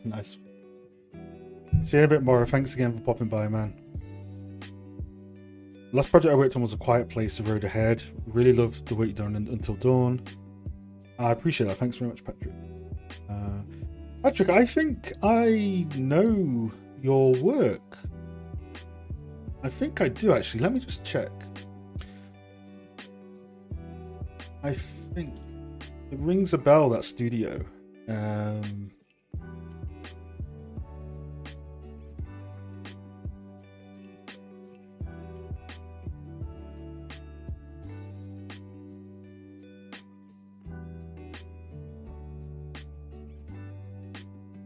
A: Nice. See you in a bit more. Thanks again for popping by, man. Last project I worked on was A Quiet Place, The Road Ahead. Really loved the work you've done Until Dawn. I appreciate that. Thanks very much, Patrick. Patrick, I think I know your work. I think I do, actually. Let me just check. I think it rings a bell, that studio.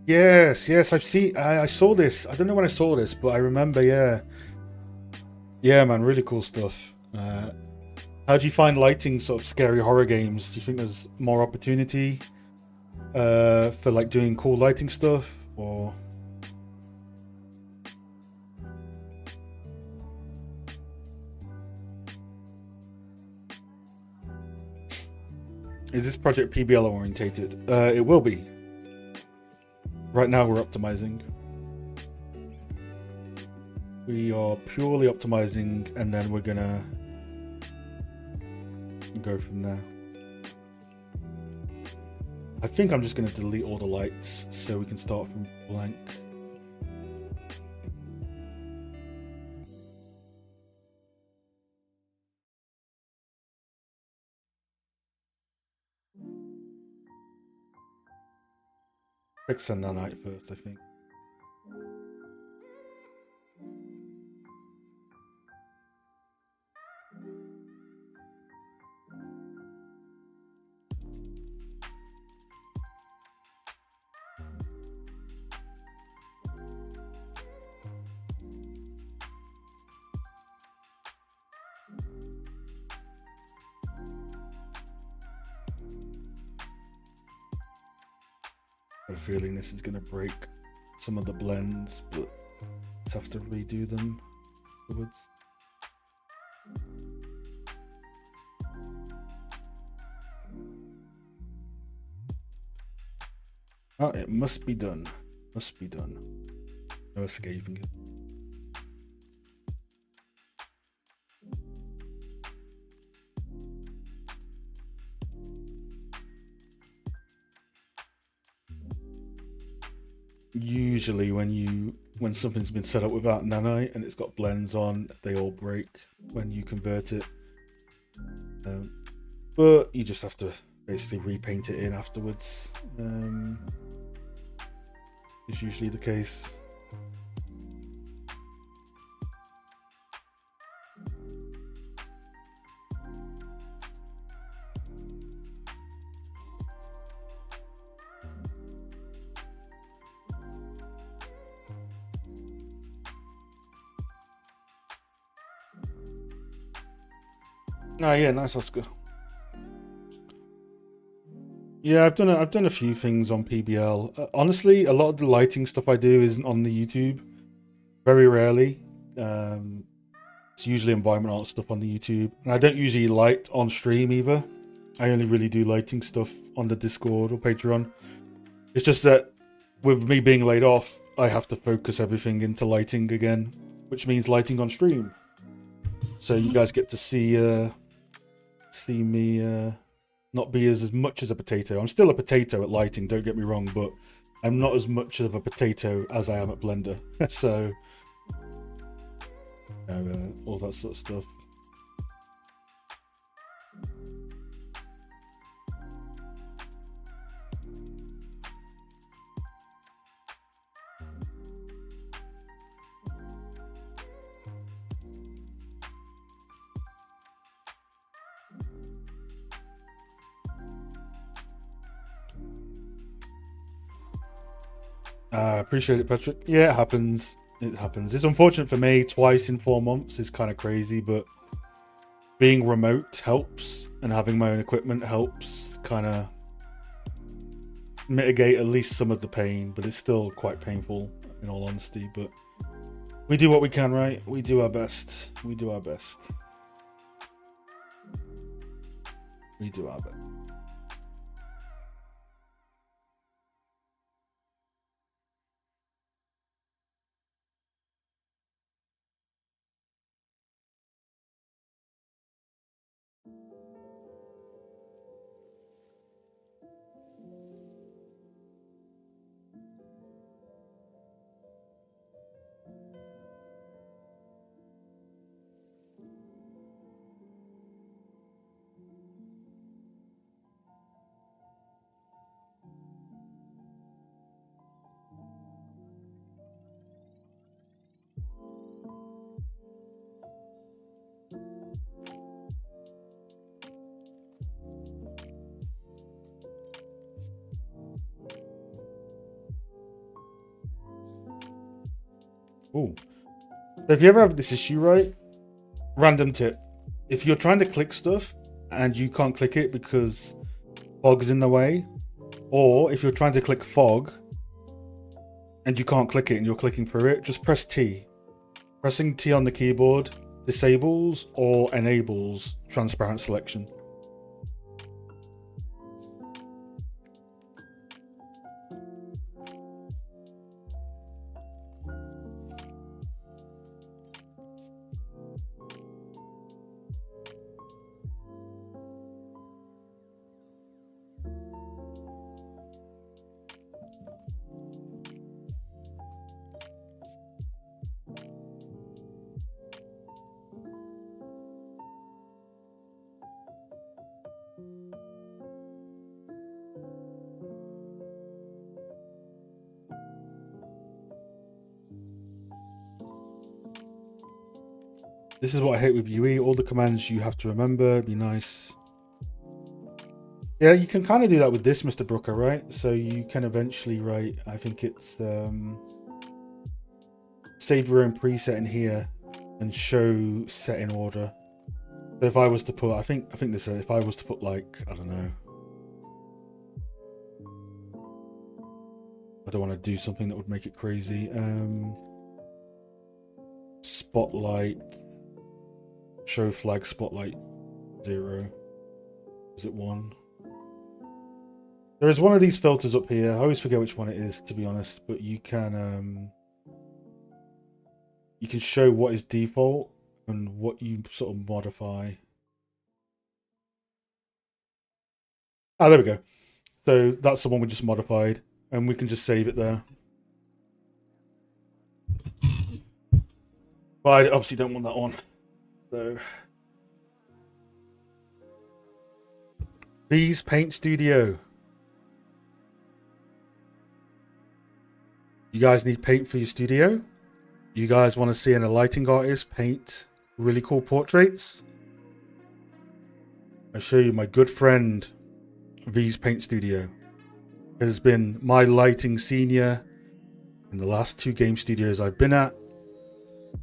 A: Yes, I've seen. I saw this. I don't know when I saw this, but I remember. Yeah, man, really cool stuff. How do you find lighting sort of scary horror games? Do you think there's more opportunity for like doing cool lighting stuff, or? Is this project PBL orientated? It will be. Right now we're optimizing. We are purely optimizing, and then we're gonna go from there. I think I'm just gonna delete all the lights so we can start from blank. Fix the nanite first, I think. I have a feeling this is going to break some of the blends, but let's have to redo them afterwards. Oh, it must be done. Must be done. No escaping it. Usually when something's been set up without nanite and it's got blends on, they all break when you convert it. But you just have to basically repaint it in afterwards. Is usually the case. Oh yeah, nice, Oscar. Yeah, I've done a few things on PBL. Honestly, a lot of the lighting stuff I do isn't on the YouTube. Very rarely. It's usually environmental stuff on the YouTube, and I don't usually light on stream either. I only really do lighting stuff on the Discord or Patreon. It's just that with me being laid off, I have to focus everything into lighting again, which means lighting on stream. So you guys get to see me not be as much as a potato. I'm still a potato at lighting, don't get me wrong, but I'm not as much of a potato as I am at Blender. So all that sort of stuff. Appreciate it, Patrick. Yeah, it happens. It happens. It's unfortunate for me. Twice in 4 months is kind of crazy, but being remote helps, and having my own equipment helps kind of mitigate at least some of the pain, but it's still quite painful in all honesty. But we do what we can, right? We do our best. We do our best. We do our best. Ooh. So if you ever have this issue, right? Random tip. If you're trying to click stuff and you can't click it because fog's in the way, or if you're trying to click fog and you can't click it and you're clicking through it, just press T. Pressing T on the keyboard disables or enables transparent selection. This is what I hate with UE. All the commands you have to remember. Be nice. Yeah, you can kind of do that with this, Mr. Brooker, right? So you can eventually write, I think it's save your own preset in here and show set in order. So if I was to put, I think this, if I was to put like, I don't know. I don't want to do something that would make it crazy. Spotlight. Show flag spotlight 0. Is it 1? There is one of these filters up here. I always forget which one it is, to be honest. But you can show what is default and what you sort of modify. Ah, there we go. So that's the one we just modified, and we can just save it there. But I obviously don't want that on. So V's Paint Studio. You guys need paint for your studio? You guys want to see a lighting artist paint really cool portraits? I show you my good friend V's Paint Studio. Has been my lighting senior in the last 2 game studios I've been at,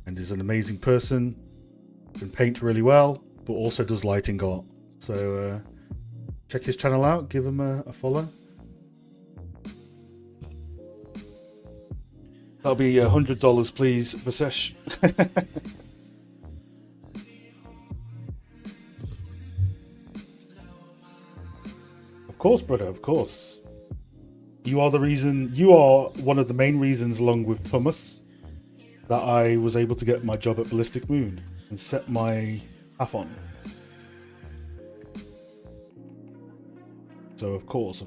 A: and is an amazing person. Can paint really well, but also does lighting art. So check his channel out, give him a follow. That'll be $100, please, Vasesh. course, brother, of course. You are the reason, you are one of the main reasons, along with Thomas, that I was able to get my job at Ballistic Moon and set my half on. So of course.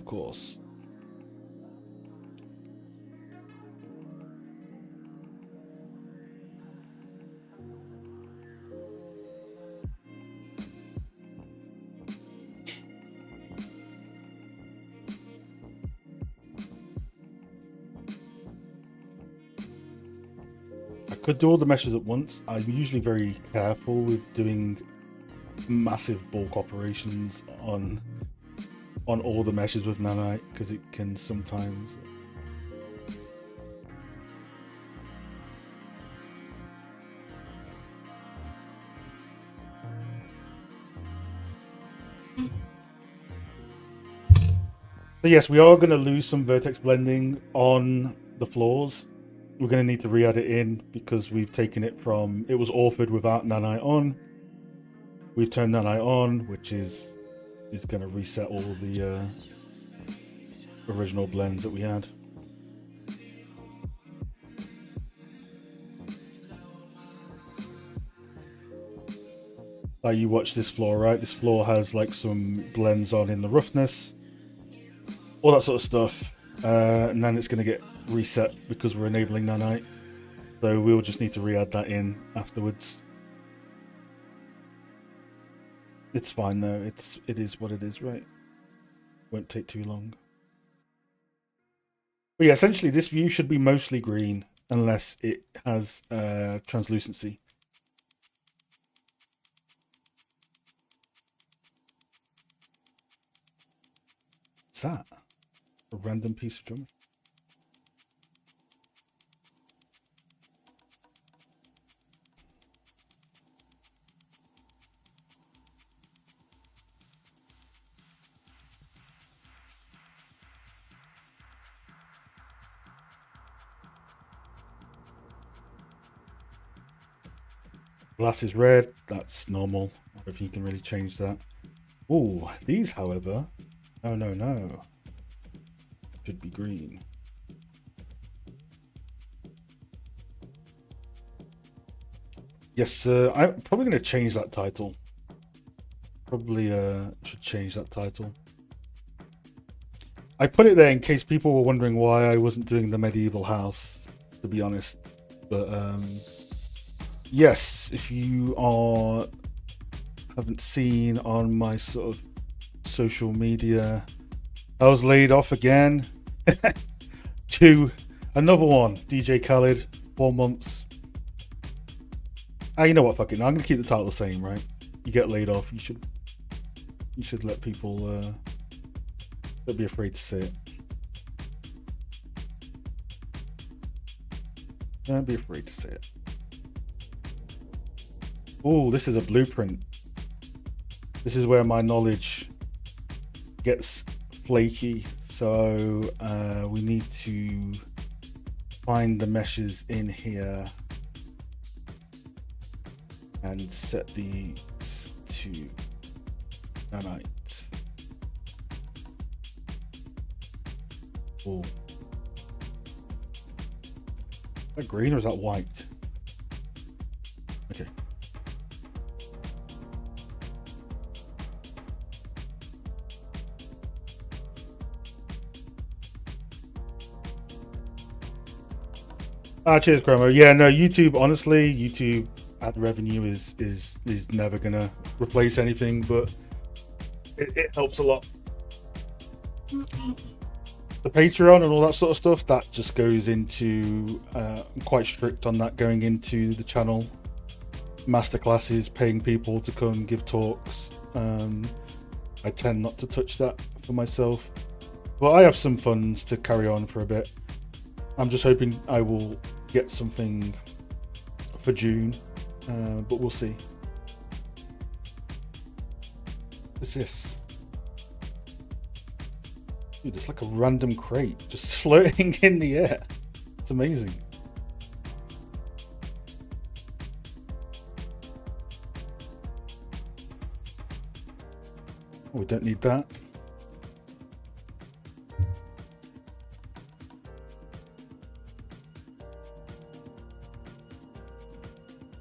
A: I could do all the meshes at once. I'm usually very careful with doing massive bulk operations on all the meshes with nanite, because it can sometimes but yes, we are going to lose some vertex blending on the floors. We're going to need to re-add it in because we've taken it from, it was authored without nanite on. We've turned nanite on, which is going to reset all the original blends that we had. Like, you watch this floor, right? This floor has like some blends on in the roughness, all that sort of stuff, and then it's going to get reset because we're enabling nanite. So we'll just need to re-add that in afterwards. It's fine though. It is what it is, right? Won't take too long. But yeah, essentially this view should be mostly green unless it has translucency. What's that? A random piece of geometry. Glass is red. That's normal. I don't know if you can really change that. Oh, these, however, no, should be green. Yes, I'm probably going to change that title. Probably should change that title. I put it there in case people were wondering why I wasn't doing the medieval house, to be honest. But yes, if you haven't seen on my sort of social media, I was laid off again. To another one, DJ Khaled, 4 months. You know what, fuck it, I'm gonna keep the title the same, right? You get laid off, you should let people don't be afraid to say it. Don't be afraid to say it. Oh, this is a blueprint. This is where my knowledge gets flaky. So we need to find the meshes in here and set these to nanite. Oh, is that green or is that white? Okay. Cheers, Chromo. Yeah, no, YouTube, honestly, YouTube ad revenue is never gonna replace anything, but it helps a lot. The Patreon and all that sort of stuff, that just goes into, I'm quite strict on that going into the channel. Masterclasses, paying people to come give talks. I tend not to touch that for myself, but I have some funds to carry on for a bit. I'm just hoping I will get something for June, but we'll see. What's this? Dude, it's like a random crate just floating in the air. It's amazing. Oh, we don't need that.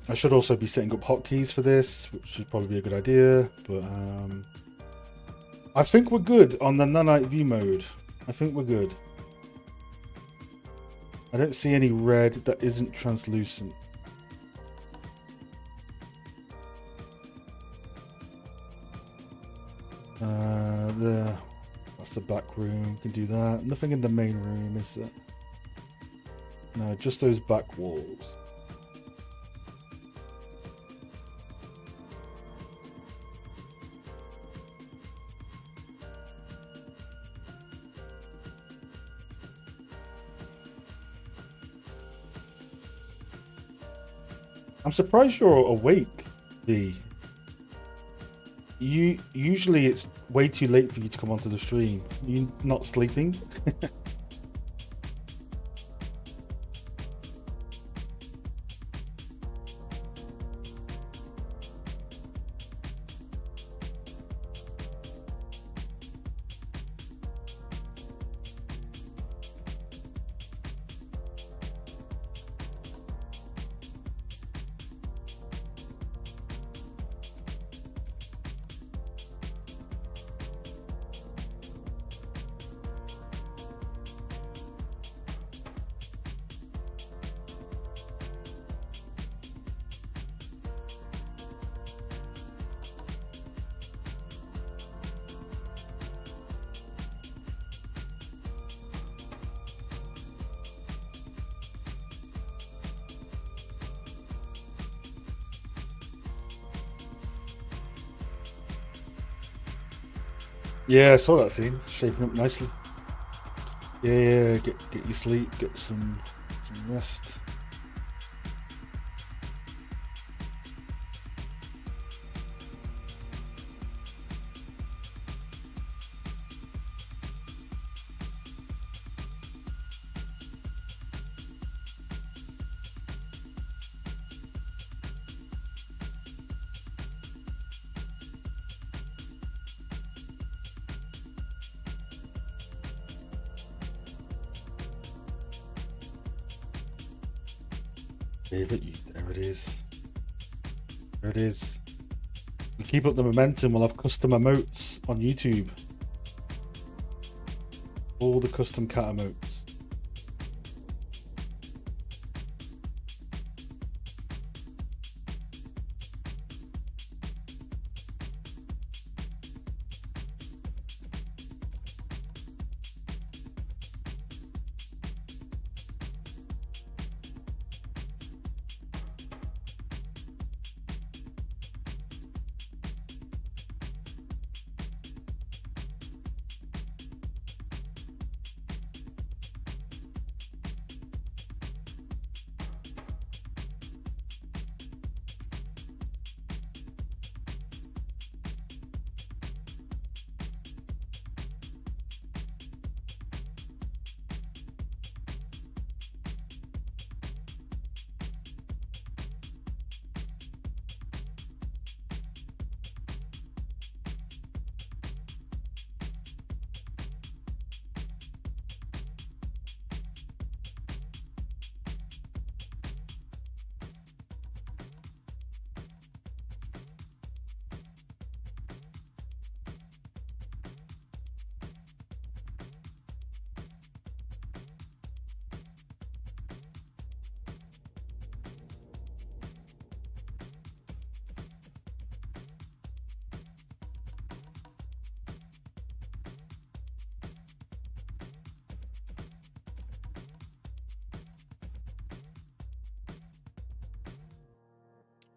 A: I should also be setting up hotkeys for this, which should probably be a good idea, but I think we're good on the nanite view mode. I think we're good. I don't see any red that isn't translucent. There. That's the back room. Can do that. Nothing in the main room, is there? No, just those back walls. I'm surprised you're awake, B. Usually it's way too late for you to come onto the stream. You not sleeping? Yeah, I saw that scene. Shaping up nicely. Yeah, get your sleep, get some rest. David, there it is. There it is. You keep up the momentum, we'll have custom emotes on YouTube. All the custom cat emotes.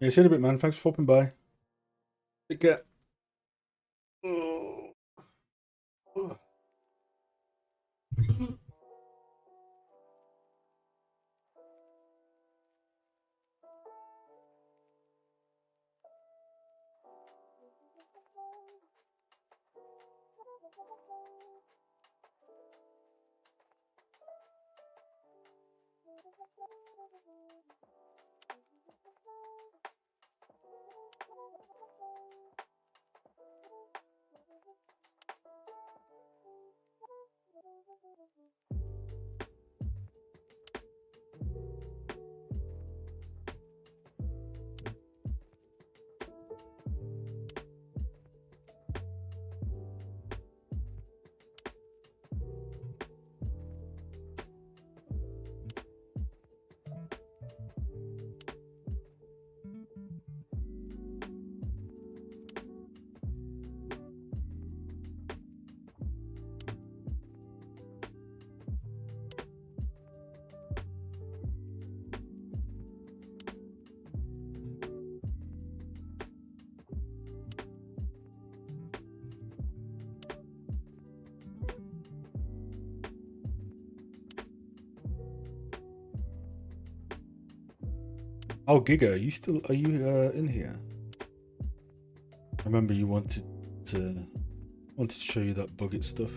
A: Yeah, see you in a bit, man. Thanks for popping by. Take care. Oh. Oh, Giga, are you in here? I remember you wanted to show you that Bugit stuff.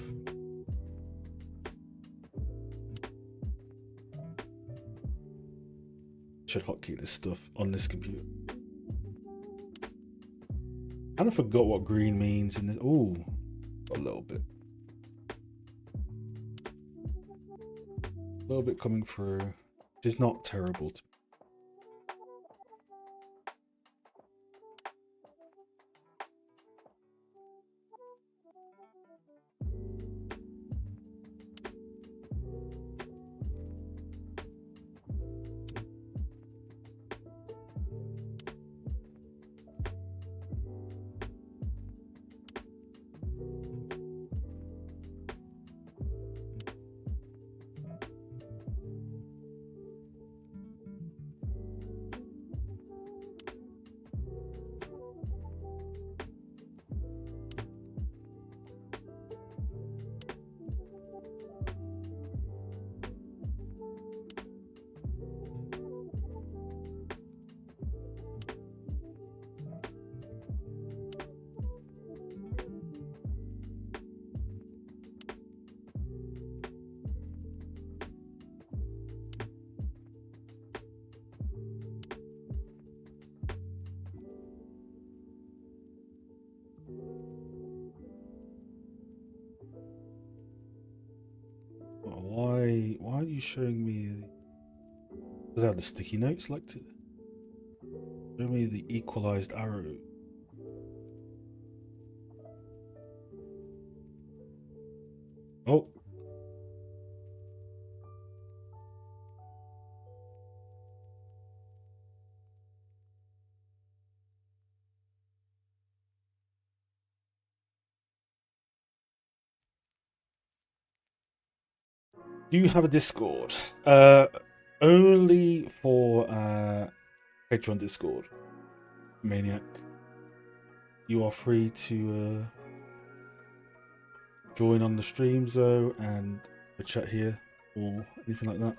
A: Should hotkey this stuff on this computer. I kind of forgot what green means in this. Oh, a little bit. A little bit coming through. Which is not terrible. Why are you showing me? Does it have the sticky notes like to show me the equalized arrow? Oh. Do you have a Discord? Only for Patreon Discord. Maniac. You are free to join on the streams though and chat here or anything like that.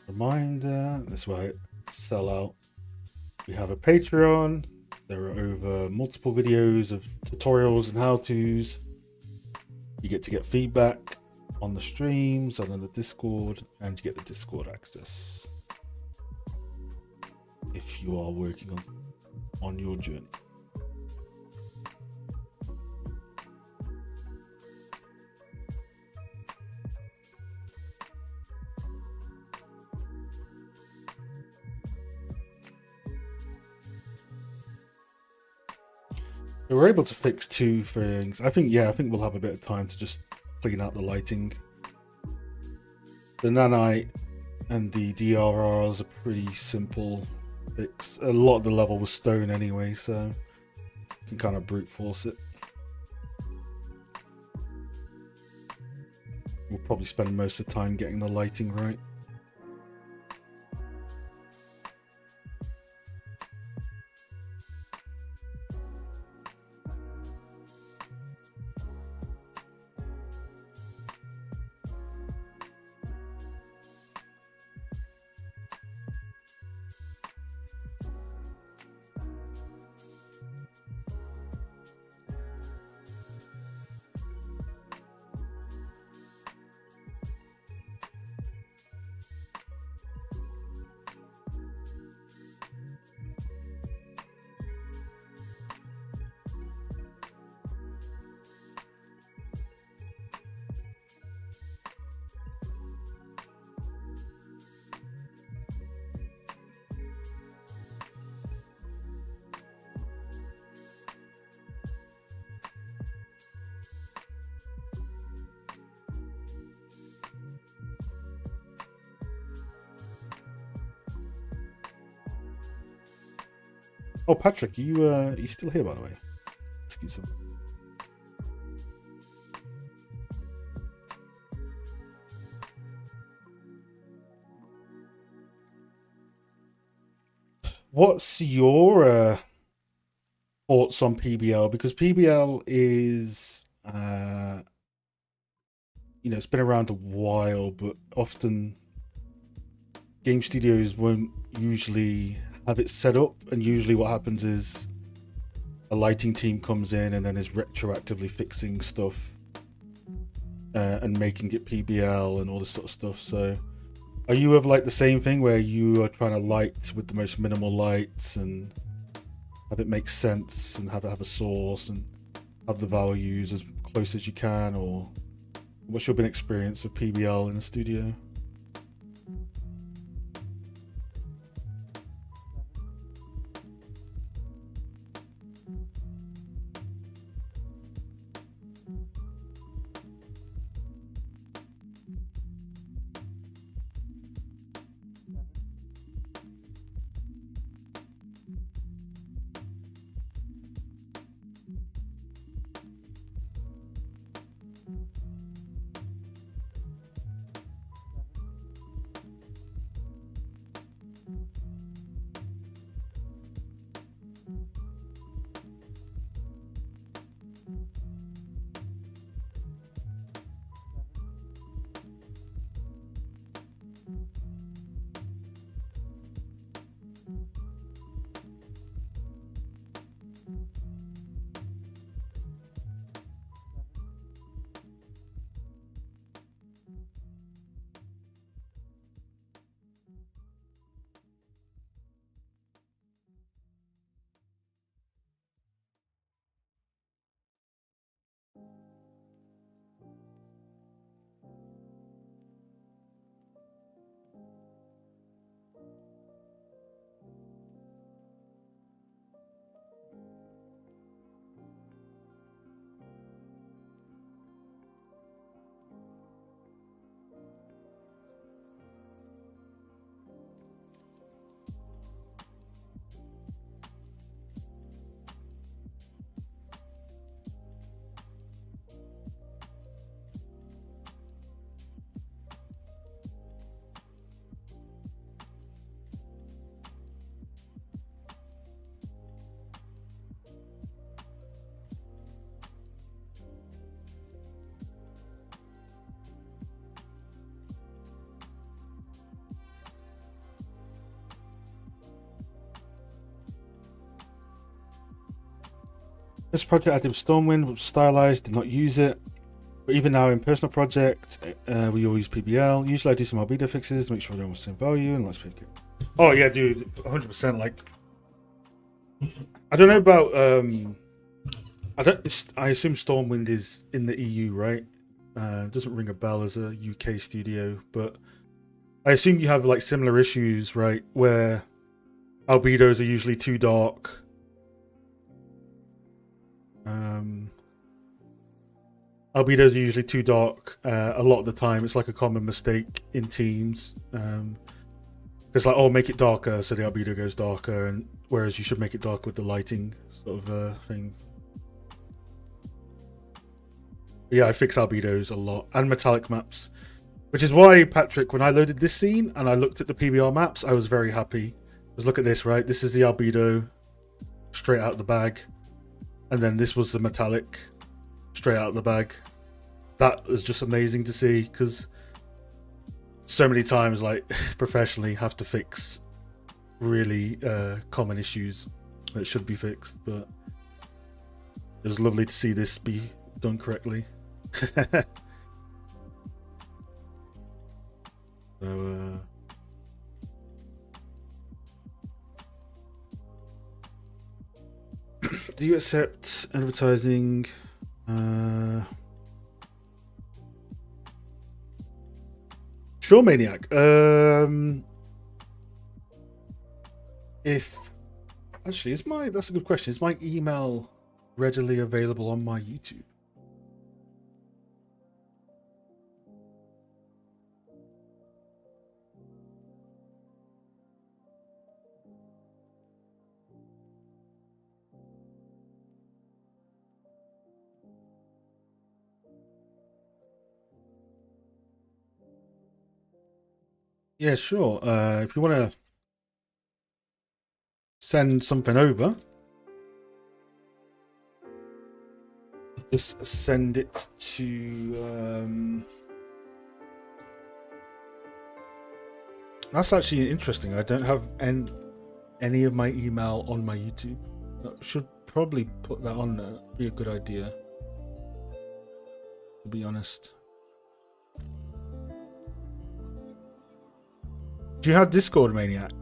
A: Reminder, that's right, sell out. We have a Patreon. There are over multiple videos of tutorials and how-tos. You get to get feedback on the streams and on the Discord, and you get the Discord access if you are working on your journey. We were able to fix two things. I think we'll have a bit of time to just clean out the lighting. The nanite and the DRRs are pretty simple fix. A lot of the level was stone anyway, so you can kind of brute force it. We'll probably spend most of the time getting the lighting right. Oh, Patrick, you still here, by the way? Excuse me. What's your thoughts on PBL? Because PBL is, it's been around a while, but often game studios won't usually have it set up, and usually what happens is a lighting team comes in and then is retroactively fixing stuff and making it PBL and all this sort of stuff. So are you of like the same thing where you are trying to light with the most minimal lights and have it make sense and have it have a source and have the values as close as you can? Or what's your been experience of PBL in the studio? This project I did with Stormwind was stylized, did not use it. But even now in personal project, we all use PBL. Usually I do some albedo fixes, make sure they're almost the same value, and let's pick it. Oh yeah, dude, 100%. Like, I don't know about. I assume Stormwind is in the EU, right? Doesn't ring a bell as a UK studio, but I assume you have like similar issues, right? Where albedos are usually too dark. Albedos are usually too dark a lot of the time. It's like a common mistake in teams. It's like, oh, make it darker so the albedo goes darker, and whereas you should make it dark with the lighting sort of thing. But yeah, I fix albedos a lot and metallic maps, which is why, Patrick, when I loaded this scene and I looked at the PBR maps, I was very happy. Because look at this, right? This is the albedo straight out of the bag, and then this was the metallic straight out of the bag. That was just amazing to see, because so many times, like, professionally have to fix really common issues that should be fixed, but it was lovely to see this be done correctly. So do you accept advertising? Sure, Maniac. If actually, that's a good question. Is my email readily available on my YouTube? Yeah, sure. If you want to send something over, just send it to. That's actually interesting. I don't have any of my email on my YouTube. I should probably put that on there. Be a good idea, to be honest. Do you have Discord, Maniac?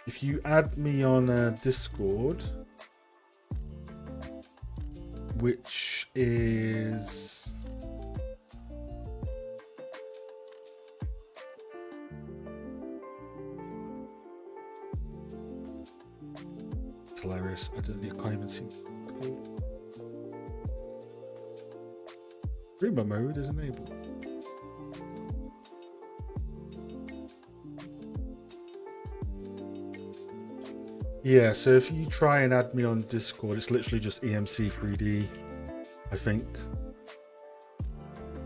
A: If you add me on Discord, which is it's hilarious. I can't even see. Rainbow mode is enabled. Yeah, so if you try and add me on Discord, it's literally just EMC3D, I think.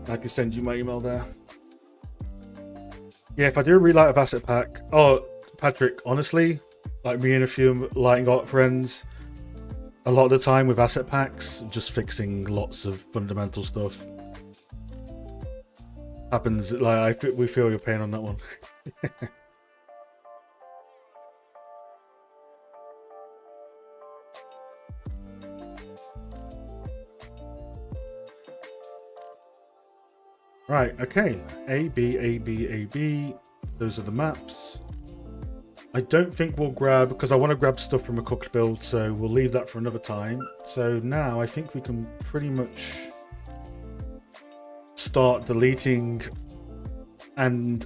A: I can send you my email there. Yeah, if I do a relight of Asset Pack, oh, Patrick, honestly, like me and a few lighting art friends, a lot of the time with Asset Packs, just fixing lots of fundamental stuff. Happens, like, we feel your pain on that one. Right, okay. A, B, A, B, A, B. Those are the maps. I don't think we'll grab, because I want to grab stuff from a cooked build, so we'll leave that for another time. So now I think we can pretty much start deleting and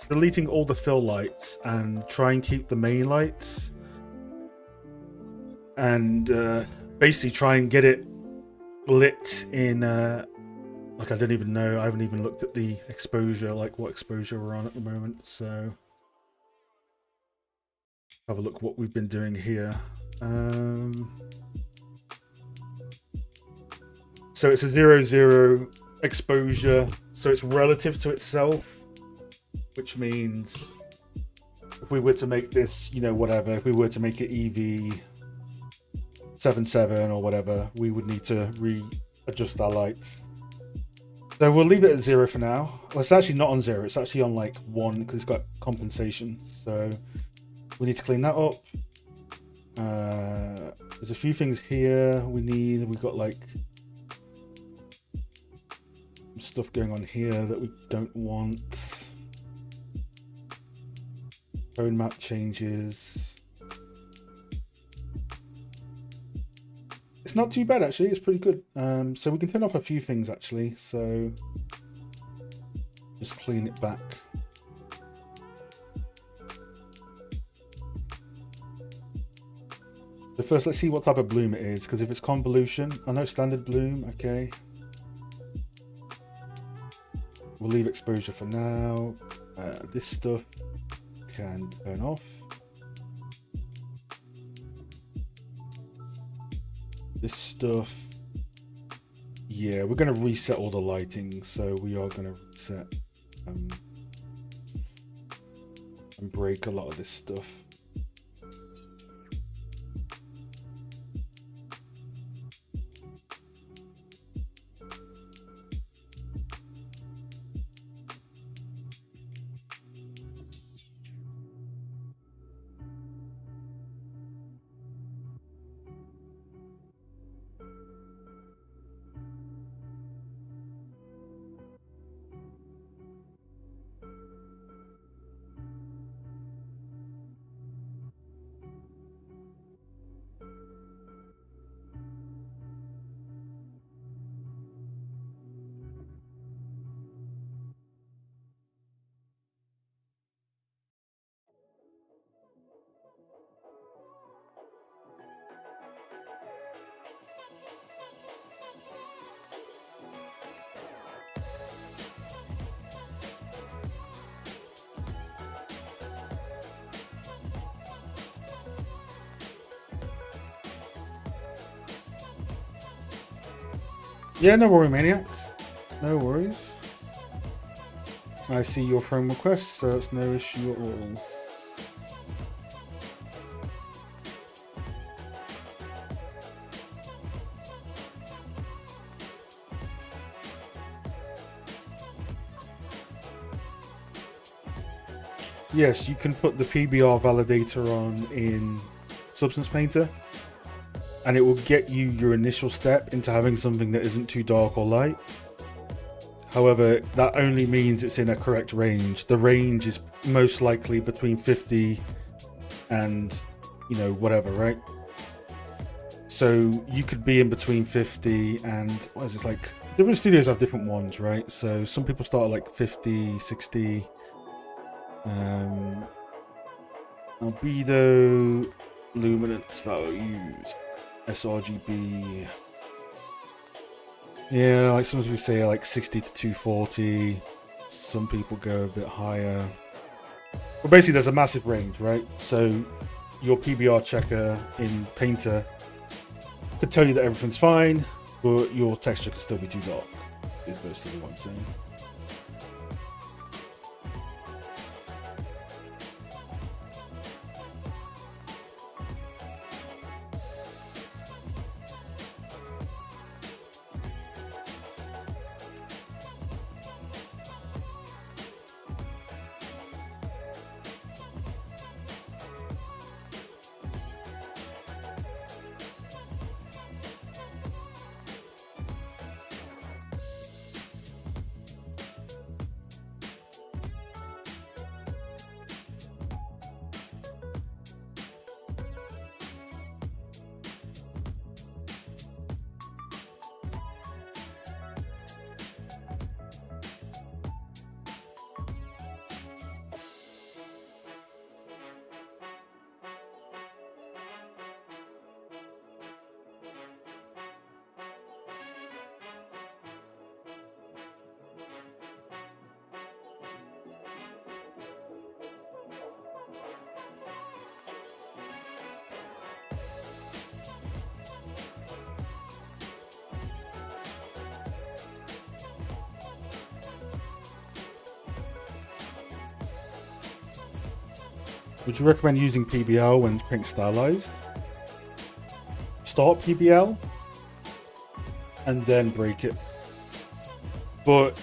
A: deleting all the fill lights and try and keep the main lights. And basically try and get it lit in... like, I don't even know. I haven't even looked at the exposure, like what exposure we're on at the moment. So have a look what we've been doing here. So it's a 0-0 exposure. So it's relative to itself, which means if we were to make this, you know, whatever, if we were to make it EV 7.7 or whatever, we would need to readjust our lights. So we'll leave it at 0 for now. Well, it's actually not on 0. It's actually on like 1 because it's got compensation. So we need to clean that up. There's a few things here we've got like some stuff going on here that we don't want. Phone map changes. It's not too bad actually, it's pretty good. So we can turn off a few things actually, so just clean it back. So first let's see what type of bloom it is, because if it's convolution, I know standard bloom, okay. We'll leave exposure for now. This stuff can turn off. This stuff, yeah, we're going to reset all the lighting, so we are going to reset and break a lot of this stuff. Yeah, no worry, Maniac. No worries. I see your friend request, so it's no issue at all. Yes, you can put the PBR validator on in Substance Painter, and it will get you your initial step into having something that isn't too dark or light. However, that only means it's in a correct range. The range is most likely between 50 and, you know, whatever, right? So you could be in between 50 and, what is this, like, different studios have different ones, right? So some people start at like 50, 60. Albedo, luminance values, sRGB. Yeah, like sometimes we say like 60 to 240. Some people go a bit higher. But basically there's a massive range, right? So your PBR checker in Painter could tell you that everything's fine, but your texture could still be too dark, is basically what I'm saying. Would you recommend using PBL when paint stylized? Start PBL and then break it. But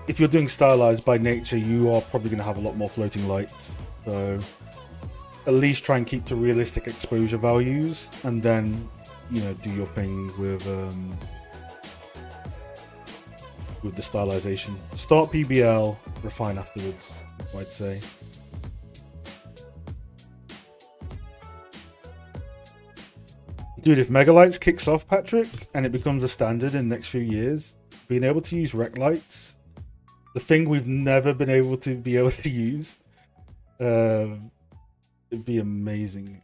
A: if you're doing stylized by nature, you are probably going to have a lot more floating lights. So at least try and keep to realistic exposure values, and then, you know, do your thing with the stylization. Start PBL, refine afterwards, I'd say. Dude, if Megalights kicks off, Patrick, and it becomes a standard in the next few years, being able to use rec lights, the thing we've never been able to use, it'd be amazing.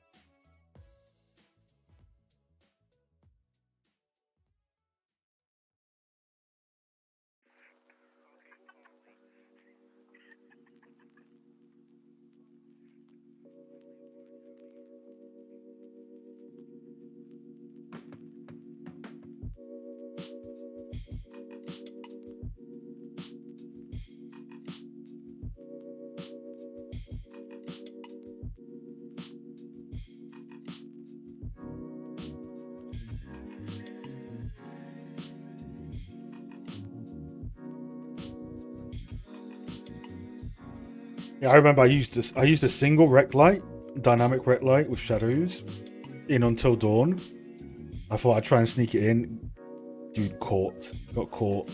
A: Yeah, I remember I used a single rec light, dynamic rec light with shadows in Until Dawn. I thought I'd try and sneak it in. Dude, got caught.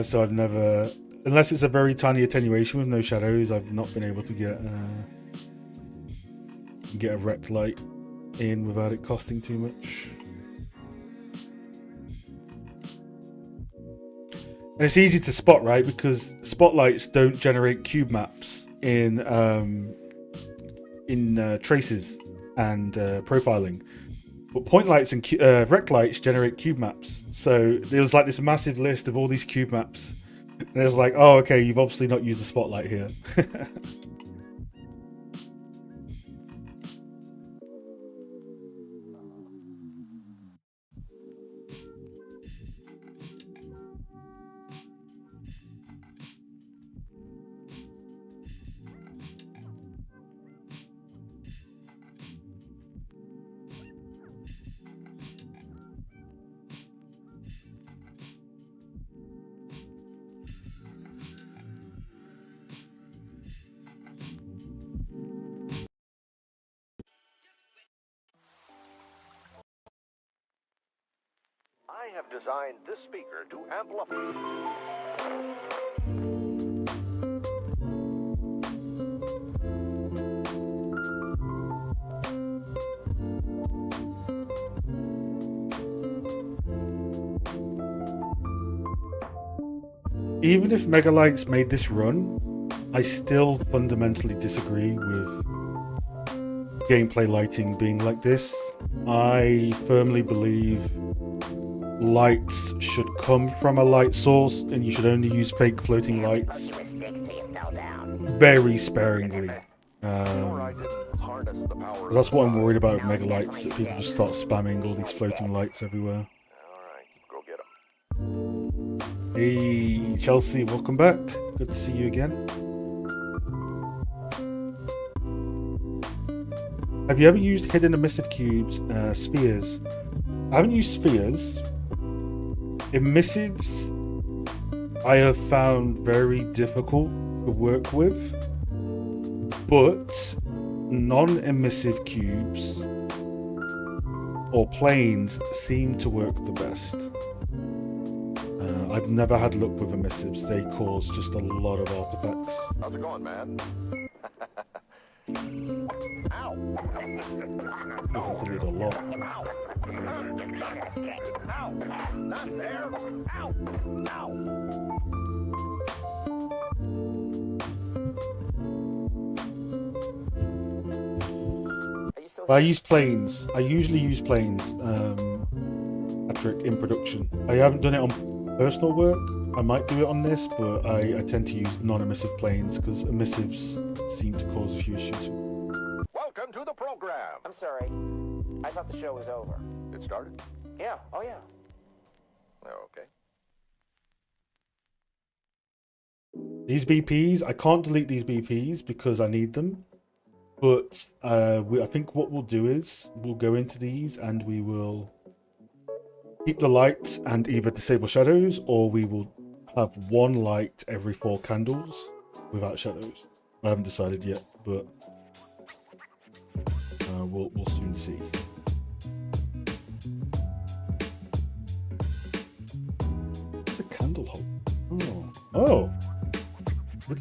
A: So I've never, unless it's a very tiny attenuation with no shadows, I've not been able to get a rec light in without it costing too much. And it's easy to spot, right? Because spotlights don't generate cube maps in traces and profiling, but point lights and rec lights generate cube maps. So there was like this massive list of all these cube maps, and it was like, oh, okay, you've obviously not used the spotlight here.
B: I have designed this speaker to amplify.
A: Even if Megalites made this run, I still fundamentally disagree with gameplay lighting being like this. I firmly believe lights should come from a light source, and you should only use fake floating lights very sparingly. That's what I'm worried about with Megalites, that people just start spamming all these floating lights everywhere. Hey, Chelsea, welcome back. Good to see you again. Have you ever used hidden emissive cubes, spheres? I haven't used spheres. Emissives, I have found very difficult to work with, but non-emissive cubes or planes seem to work the best. I've never had luck with emissives. They cause just a lot of artifacts.
B: How's it going, man? Ow!
A: Oh, that did a lot.
B: Ow! Not there! Ow! Ow!
A: I use planes. I usually use planes, Patrick, in production. I haven't done it on personal work. I might do it on this, but I tend to use non-emissive planes because emissives seem to cause a few issues.
B: Welcome to the program.
C: I'm sorry. I thought the show was over.
B: It started?
C: Yeah. Oh, yeah.
B: Oh, okay.
A: These BPs, I can't delete these BPs because I need them. But I think what we'll do is we'll go into these and we will keep the lights and either disable shadows, or we will have one light every 4 candles without shadows. I haven't decided yet, but we'll soon see. It's a candle hole. Oh. What?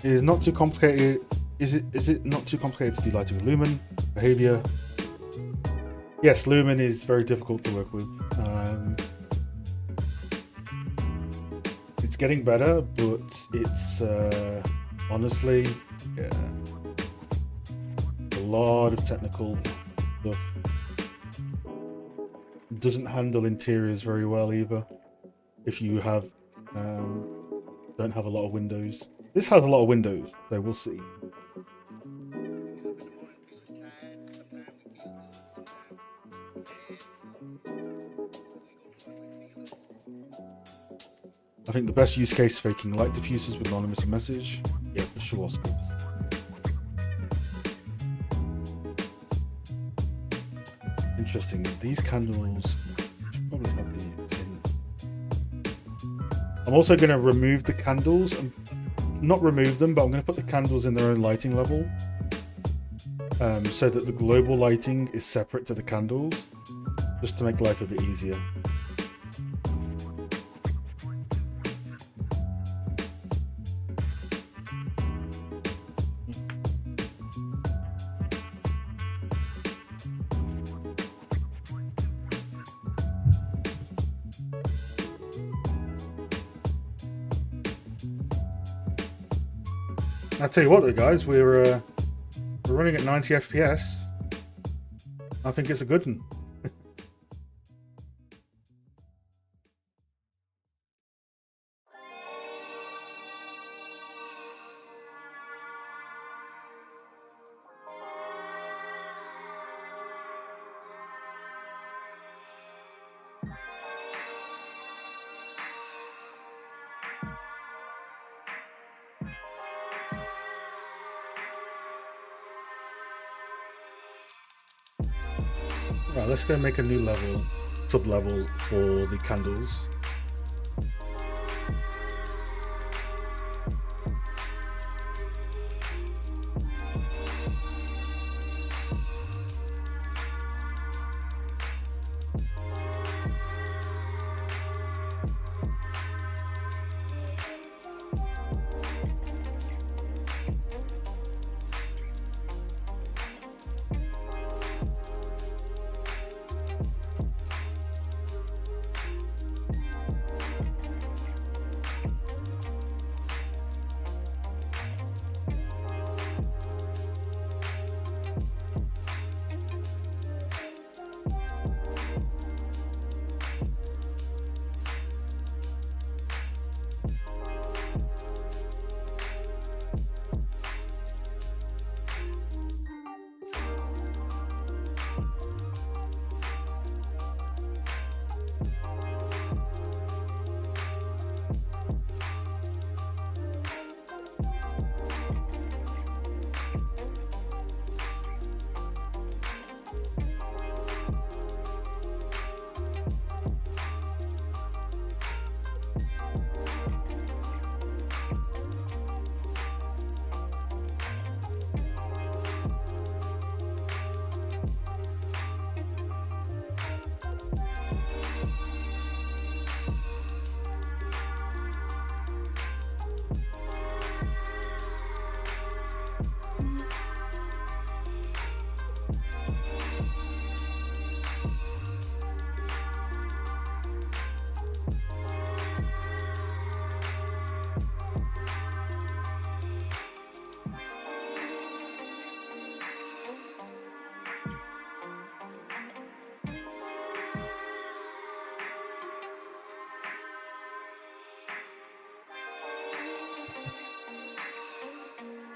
A: It is not too complicated. Is it not too complicated to do lighting with lumen? Behavior. Yes, lumen is very difficult to work with. It's getting better, but it's honestly, yeah, a lot of technical stuff. It doesn't handle interiors very well either. If you have don't have a lot of windows. This has a lot of windows, so we'll see. I think the best use case is faking light diffusers with anonymous message. Yeah, for sure, Skips. Interesting. These candles should probably have the tin. I'm also going to remove the candles and not remove them, but I'm going to put the candles in their own lighting level, so that the global lighting is separate to the candles, just to make life a bit easier. I'll tell you what though, guys, we're running at 90 FPS. I think it's a good one. Right, let's go make a new level. bathtub level for the candles.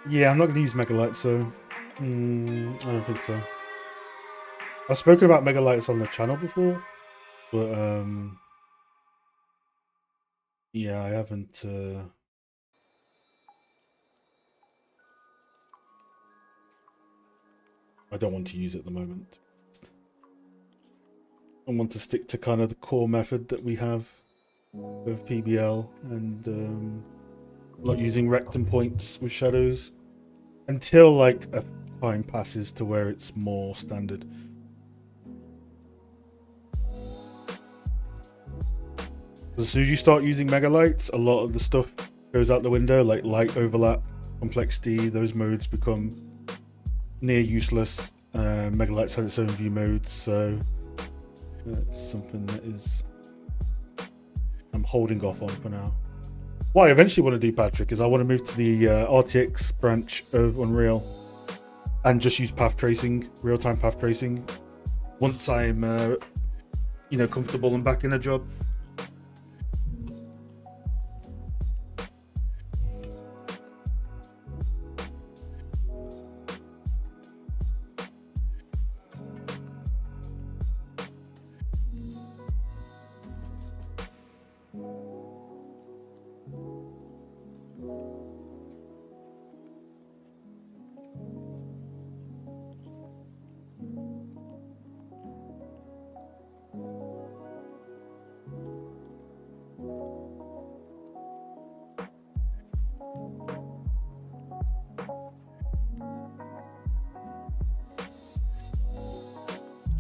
A: Yeah, I'm not going to use Megalight, so I don't think so. I've spoken about Megalights on the channel before, but yeah, I haven't. I don't want to use it at the moment. I want to stick to kind of the core method that we have with PBL and not using rectum points with shadows until like a time passes to where it's more standard. As soon as you start using Megalights, a lot of the stuff goes out the window, like light overlap, complexity, those modes become near useless. Megalights has its own view modes, so that's something that is I'm holding off on for now. What I eventually want to do, Patrick, is I want to move to the RTX branch of Unreal and just use path tracing, real-time path tracing, once I'm comfortable and back in a job.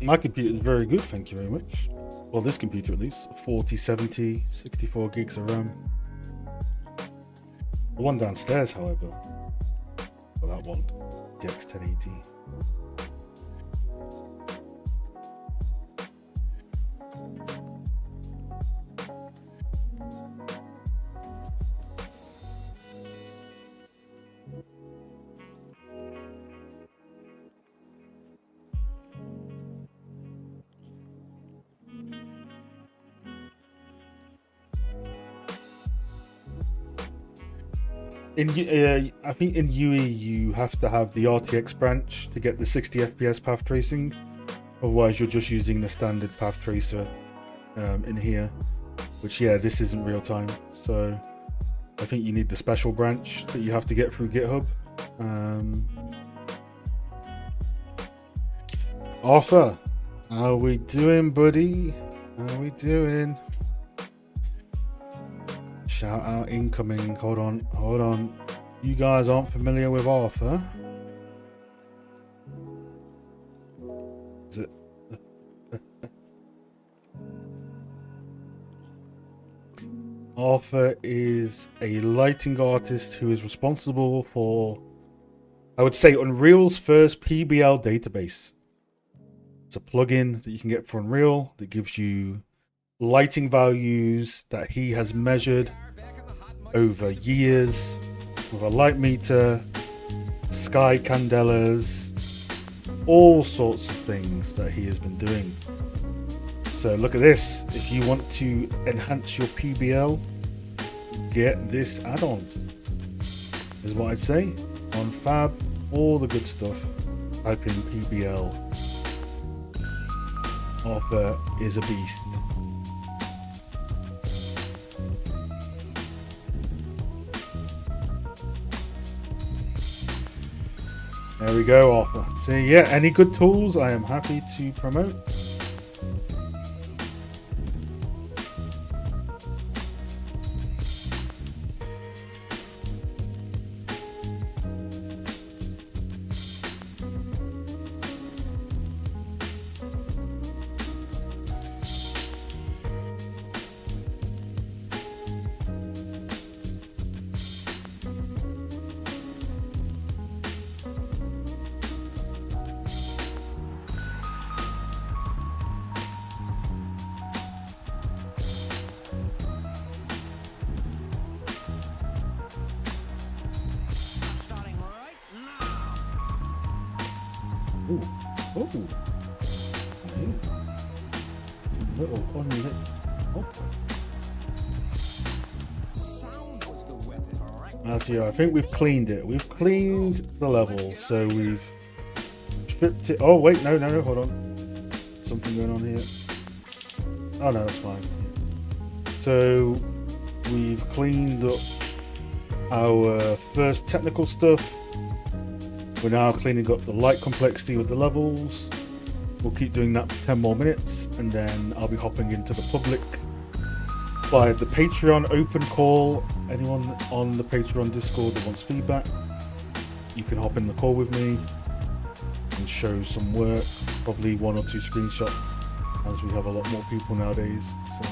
A: My computer is very good, thank you very much. Well, this computer at least, 4070, 64 gigs of RAM. The one downstairs, however, well, that one, DX 1080. I think in UE you have to have the RTX branch to get the 60 FPS path tracing. Otherwise, you're just using the standard path tracer in here. Which, yeah, this isn't real time. So I think you need the special branch that you have to get through GitHub. Arthur, how are we doing, buddy? How we doing? Shout out incoming. Hold on. You guys aren't familiar with Arthur? Is it? Arthur is a lighting artist who is responsible for, I would say, Unreal's first PBL database. It's a plugin that you can get for Unreal that gives you lighting values that he has measured over years with a light meter, sky candelas, all sorts of things that he has been doing. So look at this. If you want to enhance your PBL, get this add-on, is what I'd say. On Fab, all the good stuff. Type in PBL. Arthur is a beast. There we go, Arthur. So yeah, any good tools I am happy to promote. Ooh. Ooh. Yeah. It's a little unlit opera. Actually, I think we've cleaned it. We've cleaned the level, so we've stripped it. Oh wait, no, hold on. Something going on here. Oh no, that's fine. So we've cleaned up our first technical stuff. We're now cleaning up the light complexity with the levels. We'll keep doing that for 10 more minutes, and then I'll be hopping into the public via the Patreon open call. Anyone on the Patreon Discord that wants feedback, you can hop in the call with me and show some work, probably 1 or 2 screenshots, as we have a lot more people nowadays. So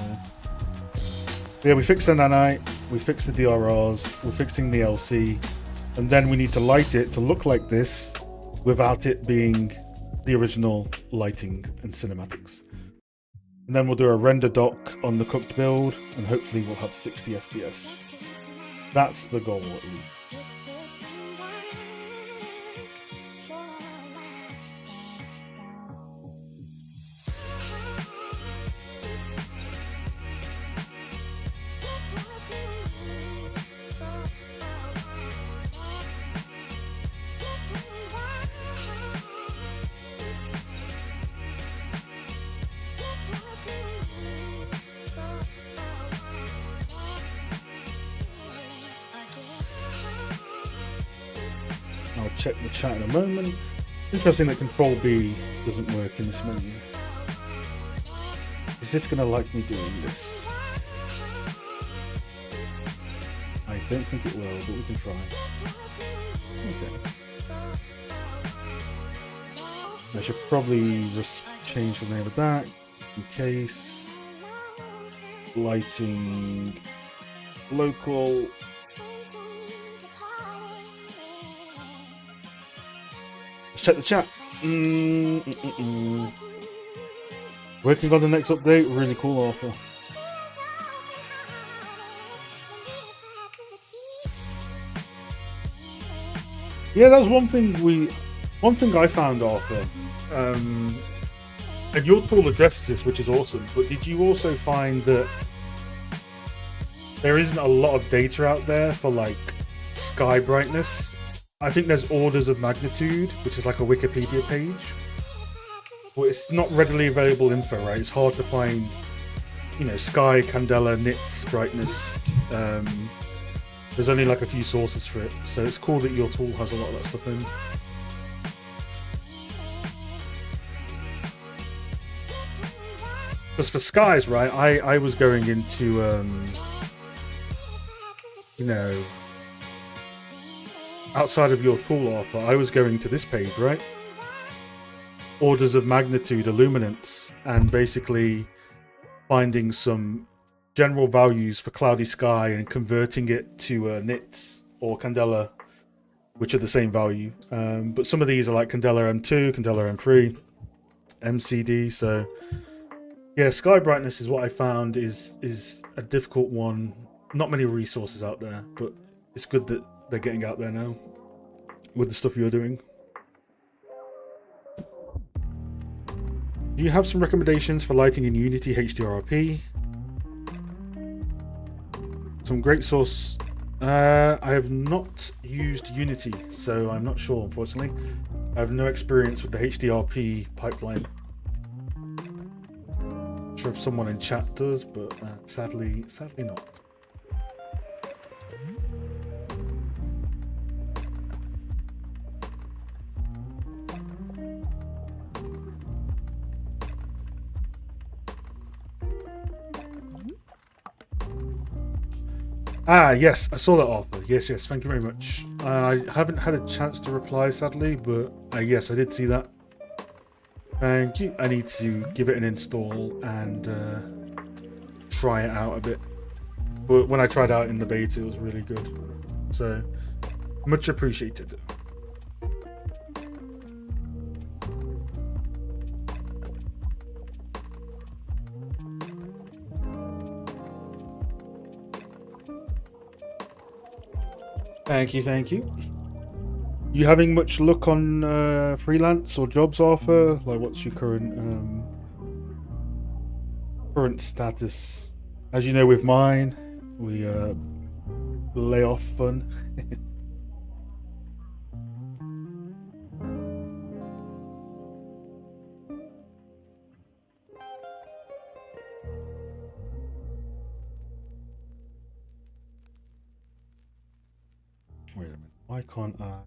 A: yeah, we fixed the nanite, we fixed the DRRs, we're fixing the LC, and then we need to light it to look like this without it being the original lighting and cinematics. And then we'll do a render doc on the cooked build, and hopefully we'll have 60 FPS. That's the goal, at least. I'll check the chat in a moment. Interesting that Control B doesn't work in this menu. Is this going to like me doing this? I don't think it will, but we can try. Okay. I should probably change the name of that in case. Lighting local. Let's check the chat. Working on the next update. Really cool, Arthur. Yeah, that was one thing I found, Arthur. And your tool addresses this, which is awesome. But did you also find that there isn't a lot of data out there for like sky brightness? I think there's orders of magnitude, which is like a Wikipedia page. But it's not readily available info, right? It's hard to find, you know, sky, candela, nits, brightness. There's only like a few sources for it. So it's cool that your tool has a lot of that stuff in. Because for skies, right, I was going into, you know, outside of your tool offer, I was going to this page, right? Orders of magnitude, illuminance, and basically finding some general values for cloudy sky and converting it to nits or candela, which are the same value. But some of these are like candela M2, candela M3, MCD. So yeah, sky brightness is what I found is a difficult one. Not many resources out there, but it's good that they're getting out there now with the stuff you're doing. Do you have some recommendations for lighting in Unity HDRP? Some great source. I have not used Unity, so I'm not sure, unfortunately. I have no experience with the HDRP pipeline. Not sure if someone in chat does, but sadly not. Ah, yes, I saw that offer. Yes, thank you very much. I haven't had a chance to reply, sadly, but yes, I did see that. Thank you. I need to give it an install and try it out a bit. But when I tried out in the beta, it was really good. So, much appreciated. Thank you. You having much luck on freelance or jobs offer? Like, what's your current status? As you know, with mine, we lay off fun. Wait a minute. Why can't I?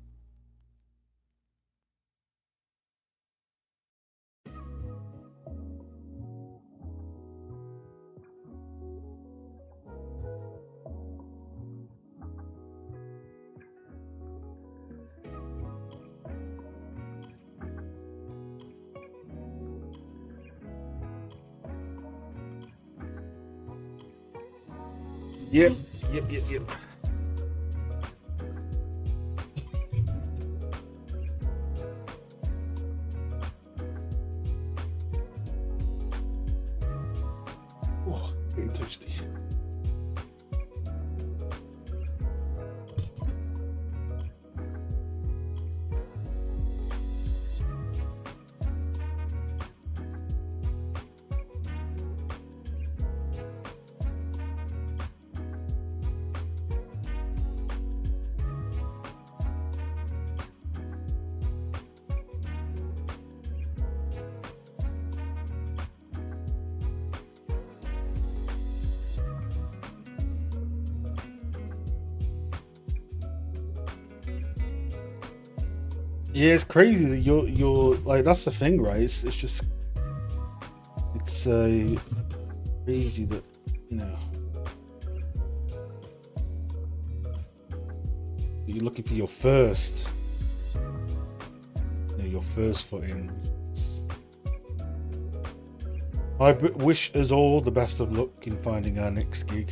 A: Yep. Oh, getting toasty. Yeah, it's crazy that you're like, that's the thing, right? It's just crazy that, you know, you're looking for your first footing. I wish us all the best of luck in finding our next gig.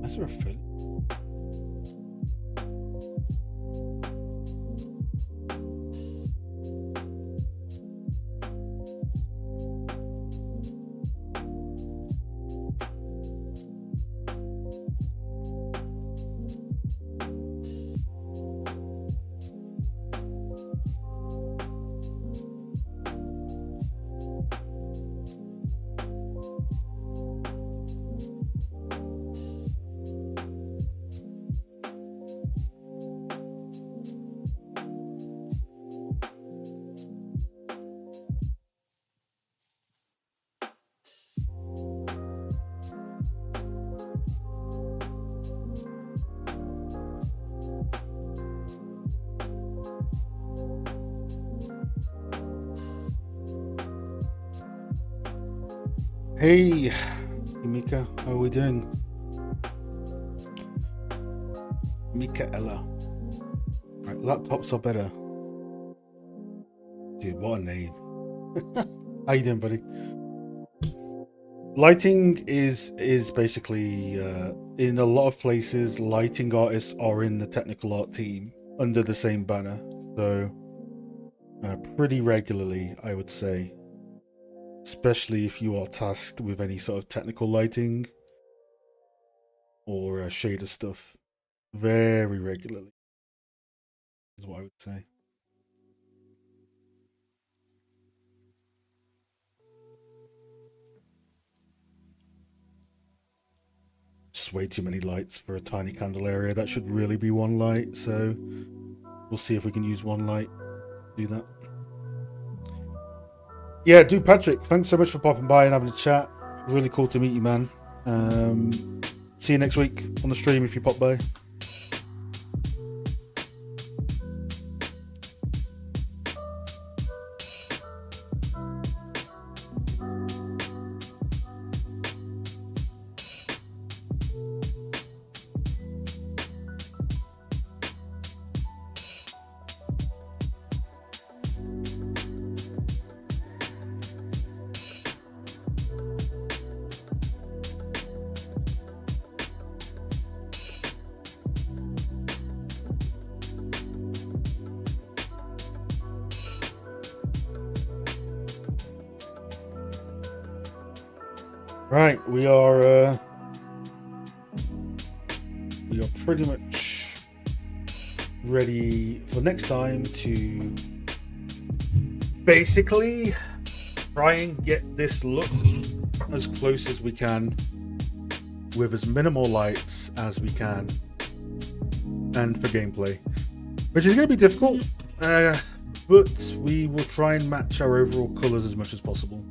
A: That's a Philly. Hey, Mika, how are we doing? Michaela. Right, laptops are better. Dude, what a name. How you doing, buddy? Lighting is basically in a lot of places, lighting artists are in the technical art team under the same banner. So pretty regularly, I would say. Especially if you are tasked with any sort of technical lighting or shader stuff. Very regularly is what I would say. Just way too many lights for a tiny candle area. That should really be one light, so we'll see if we can use one light. Do that. Yeah, dude, Patrick, thanks so much for popping by and having a chat. Really cool to meet you, man. See you next week on the stream if you pop by. Right, we are pretty much ready for next time to basically try and get this look as close as we can with as minimal lights as we can and for gameplay, which is going to be difficult, but we will try and match our overall colors as much as possible.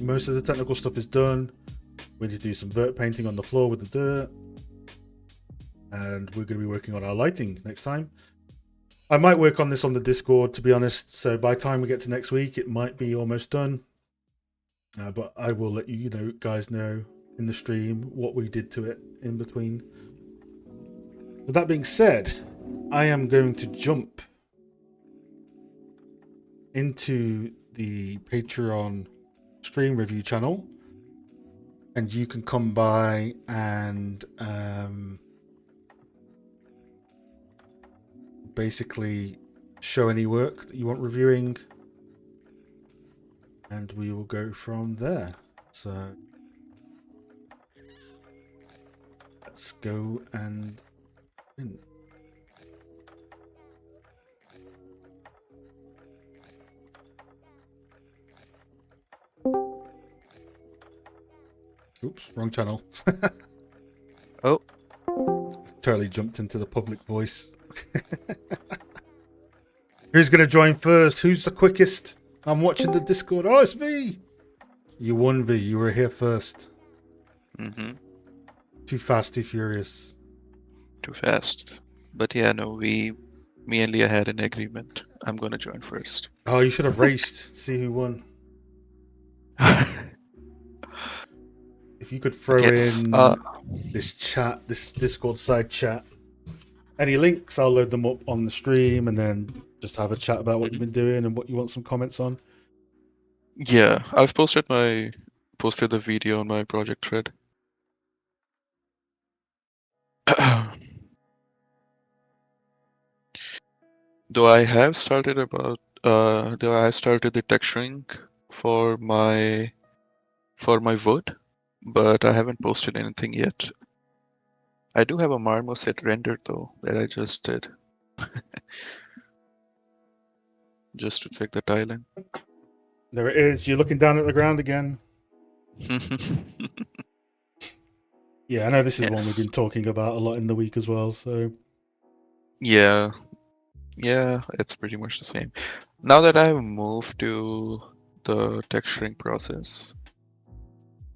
A: Most of the technical stuff is done. We need to do some vert painting on the floor with the dirt, and we're going to be working on our lighting next time. I might work on this on the Discord, to be honest, so by the time we get to next week it might be almost done, but I will let you guys know in the stream what we did to it in between. With that being said, I am going to jump into the Patreon stream review channel, and you can come by and basically show any work that you want reviewing, and we will go from there. So let's go and in. Oops, wrong channel.
D: Oh.
A: Totally jumped into the public voice. Who's going to join first? Who's the quickest? I'm watching the Discord. Oh, it's V. You won, V. You were here first.
D: Mm-hmm.
A: Too fast, too furious.
D: Too fast. But yeah, no, me and Leah had an agreement. I'm going to join first.
A: Oh, you should have raced. See who won. If you could throw in this chat, this Discord side chat, any links, I'll load them up on the stream and then just have a chat about what you've been doing and what you want some comments on.
D: Yeah, I've posted my posted the video on my project thread. Though I have started the texturing for my wood, but I haven't posted anything yet. I do have a marmoset rendered though that I just did. Just to check the tiling.
A: There it is. You're looking down at the ground again. Yeah, I know this is one we've
D: Yes.
A: been talking about a lot in the week as well. So
D: Yeah, it's pretty much the same. Now that I've moved to the texturing process,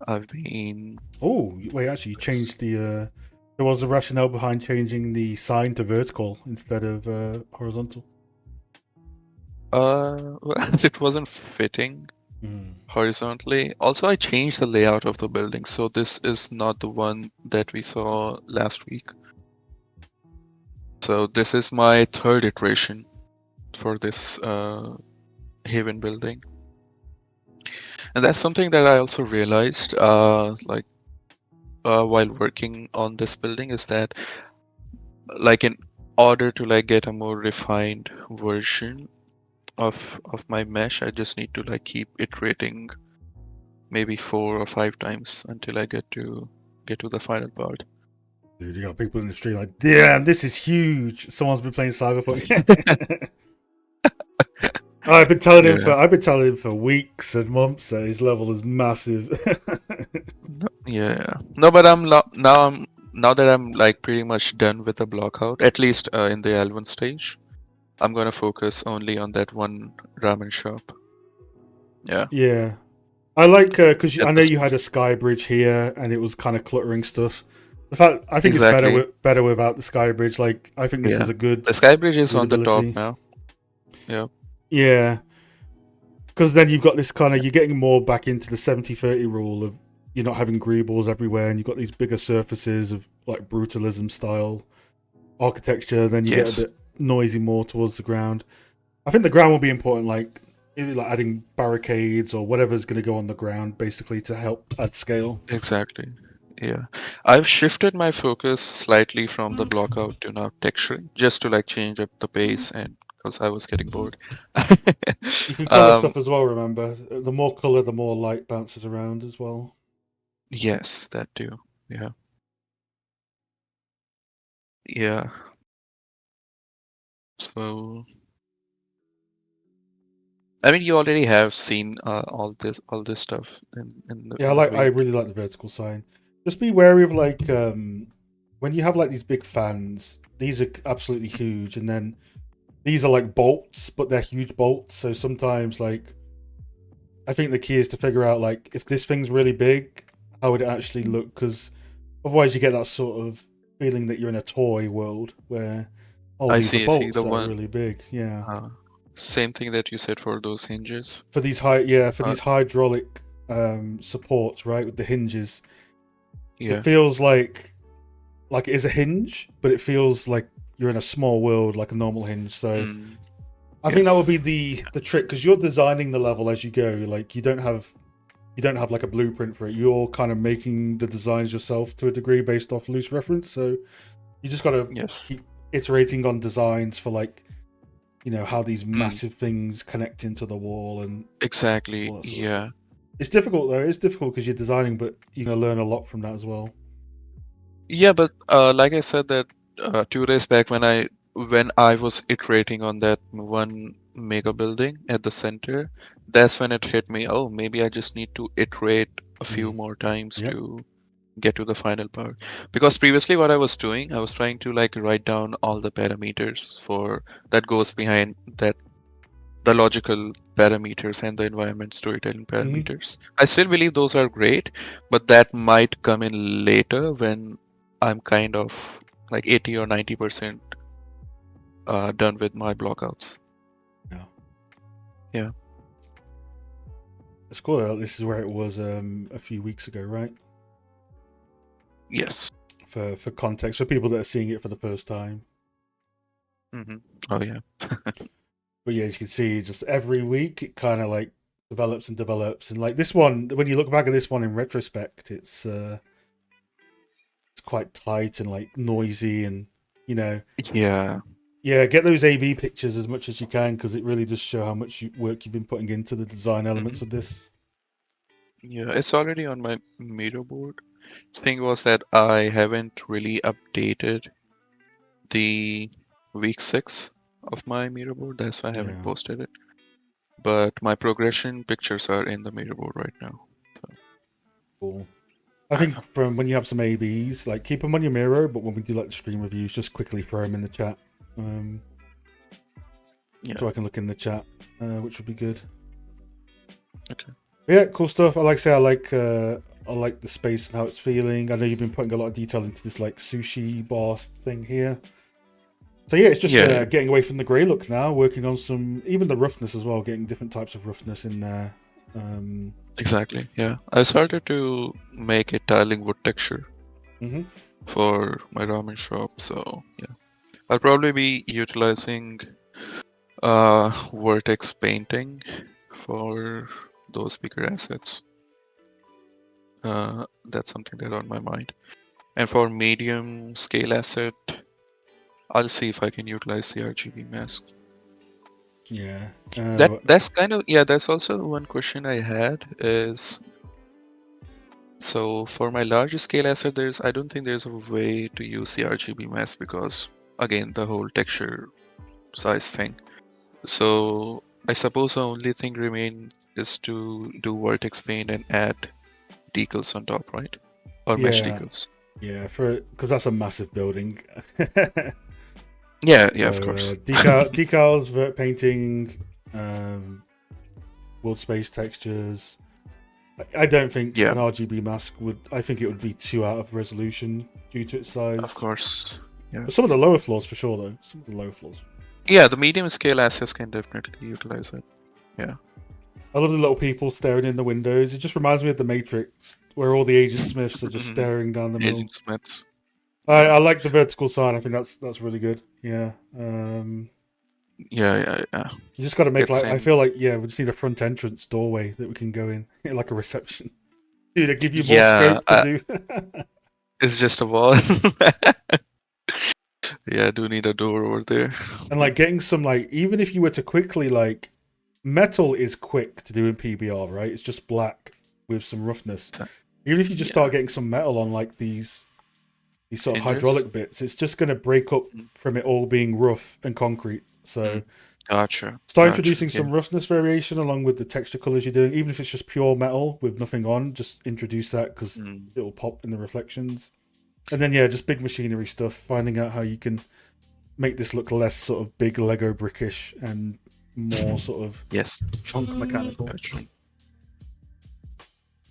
D: I've been
A: oh wait, actually, you changed the. There was a rationale behind changing the sign to vertical instead of horizontal.
D: well, it wasn't fitting
A: Mm.
D: horizontally. Also, I changed the layout of the building, so this is not the one that we saw last week. So this is my third iteration for this Haven building. And that's something that I also realized while working on this building is that like in order to like get a more refined version of my mesh, I just need to like keep iterating maybe 4 or 5 times until I get to the final part.
A: Dude, you got people in the street like, damn, this is huge. Someone's been playing Cyberpunk. I've been telling him for weeks and months that his level is massive.
D: No, but now that I'm like pretty much done with the blockout, at least in the L1 stage, I'm gonna focus only on that one ramen shop. Yeah.
A: Yeah, I like because
D: At
A: I know
D: this
A: you had a sky bridge here and it was kind of cluttering stuff. The fact I think it's
D: Exactly.
A: better without the sky bridge. Like I think this
D: Yeah.
A: is a good
D: The sky bridge is on the top
A: ability.
D: now. Yeah.
A: Yeah, because then you've got this kind of you're getting more back into the 70-30 rule of you're not having greebles everywhere and you've got these bigger surfaces of like brutalism style architecture. Then you get a
D: Yes.
A: bit noisy more towards the ground. I think the ground will be important, like maybe like adding barricades or whatever's going to go on the ground, basically to help add scale.
D: Exactly. Yeah. I've shifted my focus slightly from the blockout to now texturing, just to like change up the pace and because I was getting bored.
A: You can color
D: um,
A: stuff as well. Remember, the more color, the more light bounces around as well.
D: yes, that too. Yeah. Yeah. So I mean, you already have seen all this stuff
A: Yeah,
D: in the
A: I
D: week.
A: really like the vertical sign. Just be wary of like when you have like these big fans. These are absolutely huge, and then these are like bolts, but they're huge bolts. So sometimes like I think the key is to figure out like if this thing's really big, how would it actually look? Because otherwise you get that sort of feeling that you're in a toy world where oh these are
D: I see
A: bolts
D: the
A: that are
D: one.
A: really big. Yeah.
D: Same thing that you said for those hinges.
A: For these
D: Uh,
A: hydraulic supports, right, with the hinges, it
D: yeah.
A: feels like it is a hinge, but it feels like you're in a small world like a normal hinge. So
D: Mm,
A: I think that
D: yes.
A: would be the trick because you're designing the level as you go. Like you don't have like a blueprint for it. You're kind of making the designs yourself to a degree based off loose reference. So you just got to
D: Yes.
A: keep iterating on designs for like how these
D: Mm,
A: massive things connect into the wall and
D: exactly.
A: all that sort of stuff.
D: Yeah.
A: It's difficult though. It's difficult because you're designing, but you're gonna learn a lot from that as well.
D: Yeah, but like I said that 2 days back when I was iterating on that one mega building at the center, that's when it hit me. Oh, maybe I just need to iterate a few
A: Mm.
D: more times
A: Yep.
D: to get to the final part. Because previously what I was doing, I was trying to like write down all the parameters for that goes behind that the logical parameters and the environment storytelling
A: Hmm.
D: parameters. I still believe those are great, but that might come in later when I'm kind of like 80 or 90% done with my blockouts.
A: Yeah.
D: Yeah.
A: It's cool. This is where it was a few weeks ago, right?
D: Yes.
A: For context, for people that are seeing it for the first time.
D: Oh yeah.
A: But yeah, as you can see, just every week it kind of like develops and develops, and like this one, when you look back at this one in retrospect, it's quite tight and like noisy, and you know,
D: Yeah.
A: yeah, get those AV pictures as much as you can because it really does show how much work you've been putting into the design elements of this.
D: Yeah, it's already on my Miro board. Thing was that I haven't really updated the week 6 of my Miro board. That's why I haven't
A: Yeah.
D: posted it. But my progression pictures are in the Miro board right now.
A: Cool. I think from when you have some ABs, like keep them on your mirror, but when we do like the stream reviews, just quickly throw them in the chat.
D: Yeah.
A: So I can look in the chat, which would be good.
D: Okay.
A: But yeah, cool stuff. I like the space and how it's feeling. I know you've been putting a lot of detail into this like sushi bar thing here. So yeah, it's just getting away from the grey look now, working on even the roughness as well, getting different types of roughness in there.
D: Exactly. Yeah, I started to make a tiling wood texture for my ramen shop. So yeah, I'll probably be utilizing vertex painting for those bigger assets. That's something that's on my mind. And for medium scale asset, I'll see if I can utilize the RGB mask.
A: Yeah.
D: That's kind of that's also one question I had is, so for my larger scale asset, I don't think there's a way to use the RGB mask because again the whole texture size thing. So I suppose the only thing remains is to do vertex paint and add decals on top, right? Or mesh decals.
A: Yeah, because that's a massive building.
D: Yeah, of course.
A: Decals, vert painting, world space textures. I don't think an RGB mask would. I think it would be too out of resolution due to its size.
D: Of course. Yeah.
A: But some of the lower floors for sure, though. Some of the lower floors.
D: Yeah, the medium scale assets can definitely utilize it. Yeah.
A: I love the little people staring in the windows. It just reminds me of the Matrix, where all the Agent Smiths are just staring down the middle.
D: Agent Smiths.
A: I like the vertical sign. I think that's really good. Yeah.
D: Yeah.
A: You just got to make I feel like we just need a front entrance doorway that we can go in, like a reception. Dude, they give you more scope to do.
D: It's just a wall. Yeah, I do need a door over there.
A: And like getting some even if you were to quickly metal is quick to do in PBR, right? It's just black with some roughness. Even if you just start getting some metal on these sort of hydraulic bits, it's just going to break up from it all being rough and concrete. So start introducing some roughness variation along with the texture colors you're doing, even if it's just pure metal with nothing on, just introduce that because it will pop in the reflections. And then just big machinery stuff, finding out how you can make this look less sort of big Lego brickish and more sort of chunk mechanical.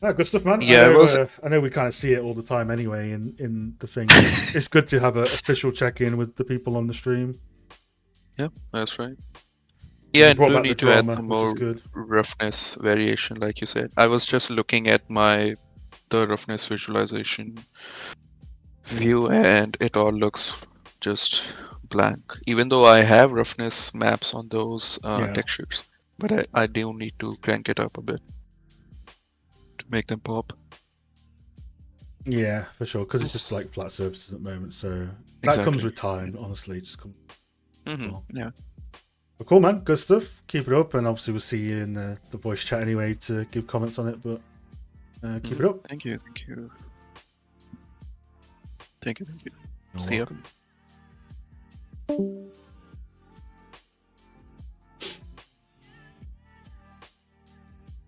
A: Good stuff, man. Yeah, I know we kind of see it all the time anyway in the thing. It's good to have an official check-in with the people on the stream.
D: Yeah, that's right. Yeah, and do need to add some more roughness variation, like you said. I was just looking at the roughness visualization view, and it all looks just blank. Even though I have roughness maps on those textures, but I do need to crank it up a bit to make them pop.
A: Yeah, for sure, because it's just like flat surfaces at the moment, so that comes with time. Honestly, it just comes.
D: Yeah.
A: But cool, man. Good stuff. Keep it up, and obviously we'll see you in the voice chat anyway to give comments on it. But keep it up.
D: Thank you. See you.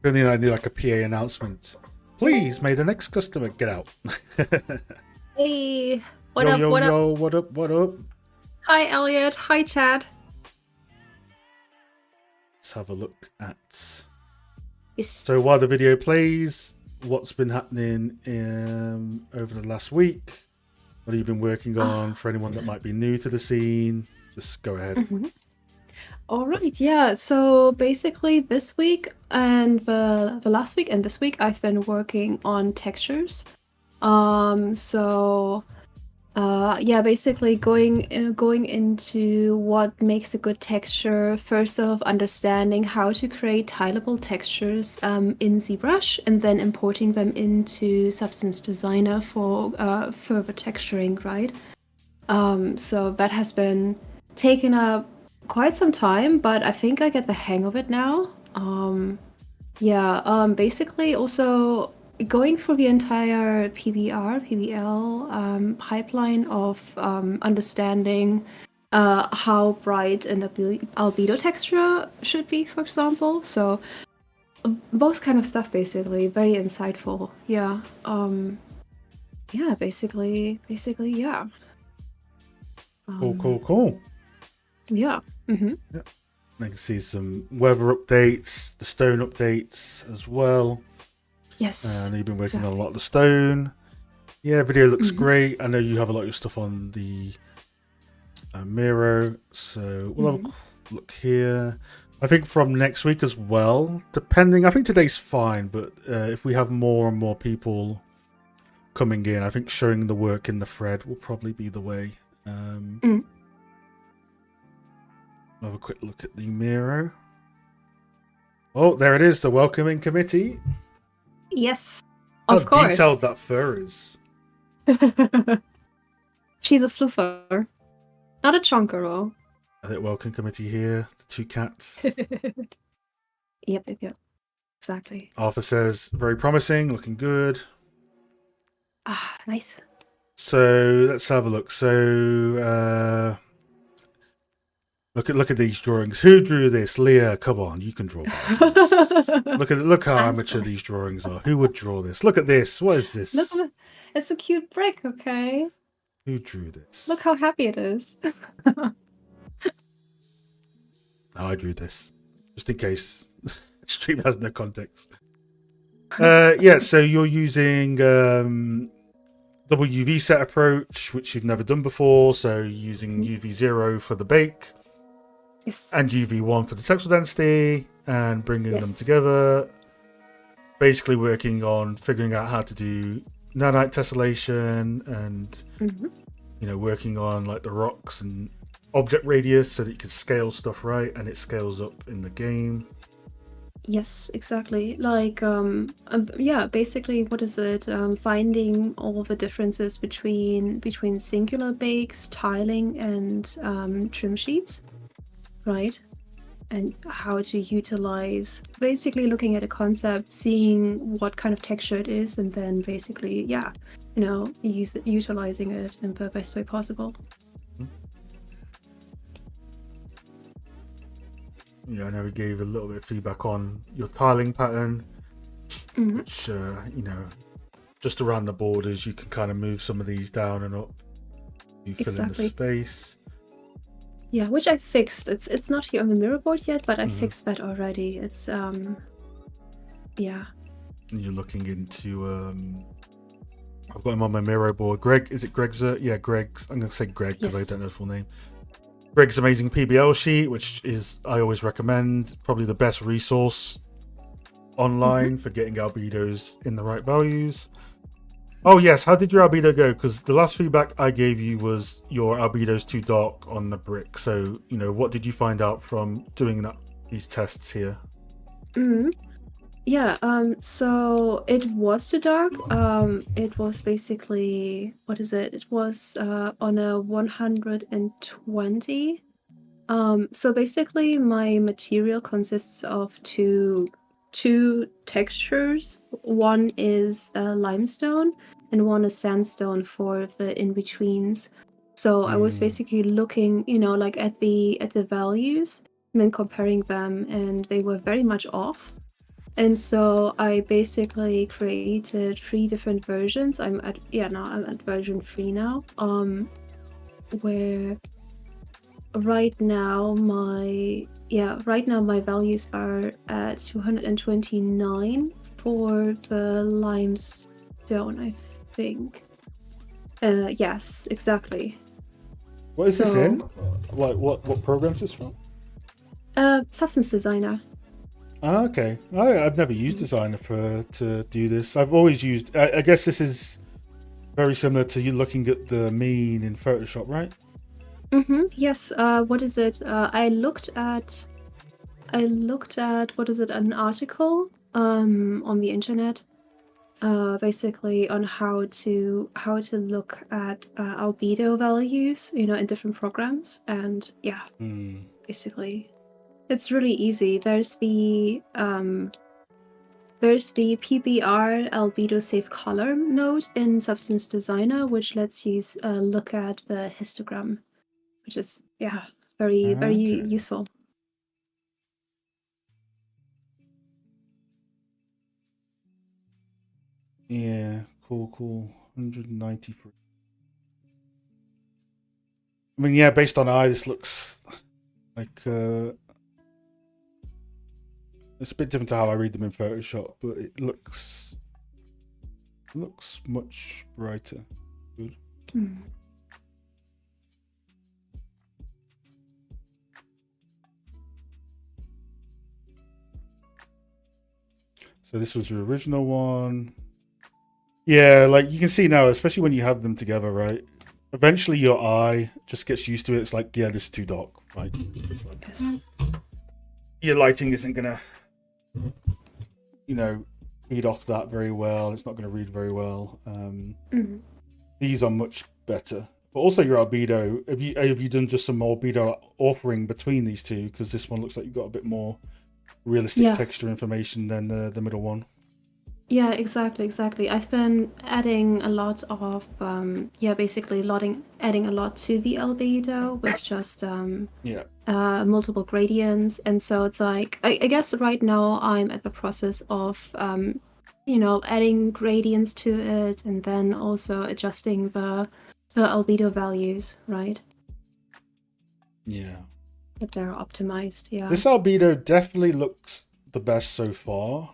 A: I need like a PA announcement. Please, may the next customer get out.
E: Hey,
A: what up?
E: Hi, Elliot. Hi, Chad.
A: Let's have a look at. So while the video plays, what's been happening over the last week? What have you been working on for anyone that might be new to the scene? Just go ahead.
E: All right, yeah. So basically this week and the last week and this week, I've been working on textures. So Yeah, basically going into what makes a good texture. First off, understanding how to create tileable textures in ZBrush, and then importing them into Substance Designer for further texturing, right? So that has been taken up quite some time, but I think I get the hang of it now. Yeah, basically also going through the entire PBL pipeline of understanding how bright an albedo texture should be, for example. So both kind of stuff, basically, very insightful. Yeah. Yeah, basically, yeah.
A: Cool.
E: Yeah. Mm-hmm.
A: I can see some weather updates, the stone updates as well.
E: Yes.
A: And you've been working on a
E: exactly.
A: lot of the stone. Yeah, video looks
E: Mhm.
A: great. I know you have a lot of your stuff on the Miro, so we'll have a look here. I think from next week as well, depending. I think today's fine, but if we have more and more people coming in, I think showing the work in the thread will probably be the way. Have a quick look at the Miro. Oh, there it is, the welcoming committee.
E: Yes.
A: How
E: Of course.
A: detailed that fur is.
E: She's a fluffer. Not a chonkero.
A: I think welcome committee here. The two cats.
E: Yep. Exactly.
A: Arthur says, very promising, looking good.
E: Ah, nice.
A: So let's have a look. So look at these drawings. Who drew this? Leah, come on, you can draw better than this. Look how amateur these drawings are. Who would draw this? Look at this. What is this?
E: Look, it's a cute brick, okay?
A: Who drew this?
E: Look how happy it is.
A: I drew this. Just in case stream has no context. Yeah, so you're using double UV set approach, which you've never done before. So using UV0 for the bake.
E: Yes.
A: And UV1 for the texel density, and bringing them
E: Yes.
A: together. Basically working on figuring out how to do nanite tessellation and working on like the rocks and object radius so that you can scale stuff right and it scales up in the game.
E: Yes, exactly. Like, yeah, basically, what is it? Finding all the differences between singular bakes, tiling, and trim sheets, right? And how to utilize, basically looking at a concept, seeing what kind of texture it is, and then basically, yeah, utilizing it in the best way possible.
A: Yeah, I know we gave a little bit of feedback on your tiling pattern, which, just around the borders, you can kind of move some of these down and up. You fill in the space.
E: Yeah, which I fixed. It's not here on the mirror board yet, but I fixed that already. It's, yeah.
A: And you're looking into, I've got him on my mirror board. Greg, is it Greg's? Yeah, Greg's. I'm going to say Greg because I don't know his full name. Greg's amazing PBL sheet, which is, I always recommend, probably the best resource online for getting albedos in the right values. Oh yes, how did your albedo go? Because the last feedback I gave you was your albedo's too dark on the brick. So, what did you find out from doing these tests here?
E: Yeah, so it was too dark. It was basically, what is it? It was on a 120. So basically my material consists of two textures. One is limestone and one is sandstone for the in-betweens. So I was basically looking, like at the values and then comparing them, and they were very much off. And so I basically created 3 different versions. I'm at version 3 now. Where right now my values are at 229 for the limestone, I think. Yes, exactly.
A: What is this in? What program is this from?
E: Substance Designer.
A: Oh, okay. I've never used Designer to do this. I've always used. I guess this is Very similar to you looking at the mean in Photoshop, right?
E: Yes. What is it? I looked at what is it? An article on the internet, basically on how to look at albedo values, in different programs, and yeah, basically, it's really easy. There's the PBR albedo safe color node in Substance Designer, which lets you look at the histogram, which is very
A: Okay.
E: useful.
A: Yeah, cool. 193. I mean, yeah, based on eye, this looks like it's a bit different to how I read them in Photoshop, but it looks much brighter. Good. So this was your original one. Yeah, like you can see now, especially when you have them together, right? Eventually your eye just gets used to it. It's like, yeah, this is too dark, right? It's like, your lighting isn't gonna, feed off that very well. It's not gonna read very well. These are much better. But also your albedo, have you done just some albedo authoring between these two? Because this one looks like you've got a bit more realistic texture information than the middle one.
E: Yeah, exactly. I've been adding a lot of basically adding a lot to the albedo with just multiple gradients, and so it's like I guess right now I'm at the process of adding gradients to it, and then also adjusting the albedo values, right?
A: Yeah.
E: If they're optimized, yeah.
A: This albedo definitely looks the best so far.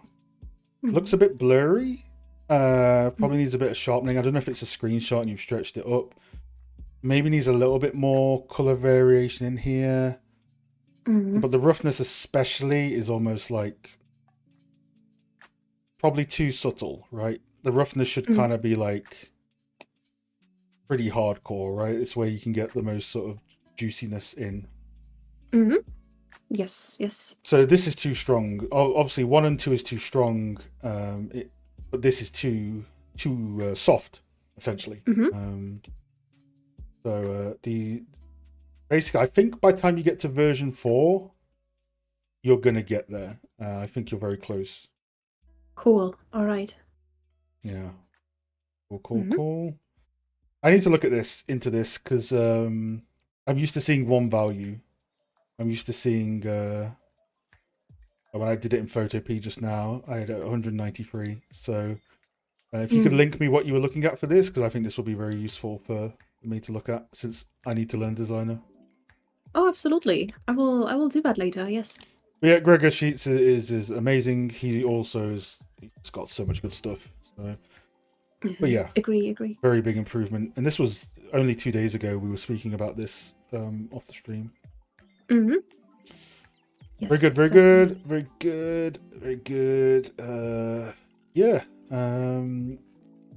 A: Looks a bit blurry. Probably needs a bit of sharpening. I don't know if it's a screenshot and you've stretched it up. Maybe needs a little bit more color variation in here. But the roughness especially is almost like probably too subtle, right? The roughness should kind of be like pretty hardcore, right? It's where you can get the most sort of juiciness in.
E: Yes.
A: So this is too strong. Obviously, 1 and 2 is too strong, but this is too soft, essentially. So basically, I think by the time you get to version 4, you're gonna get there. I think you're very close.
E: Cool. All right.
A: Yeah. Cool. I need to look at into this because I'm used to seeing one value. I'm used to seeing when I did it in Photopea just now, I had 193. So if you could link me what you were looking at for this, because I think this will be very useful for me to look at since I need to learn Designer.
E: Oh, absolutely. I will do that later. Yes.
A: But yeah, Gregor Sheets is amazing. He's got so much good stuff. So, but yeah,
E: agree.
A: Very big improvement. And this was only 2 days ago. We were speaking about this off the stream.
E: Yes,
A: Very good. Yeah.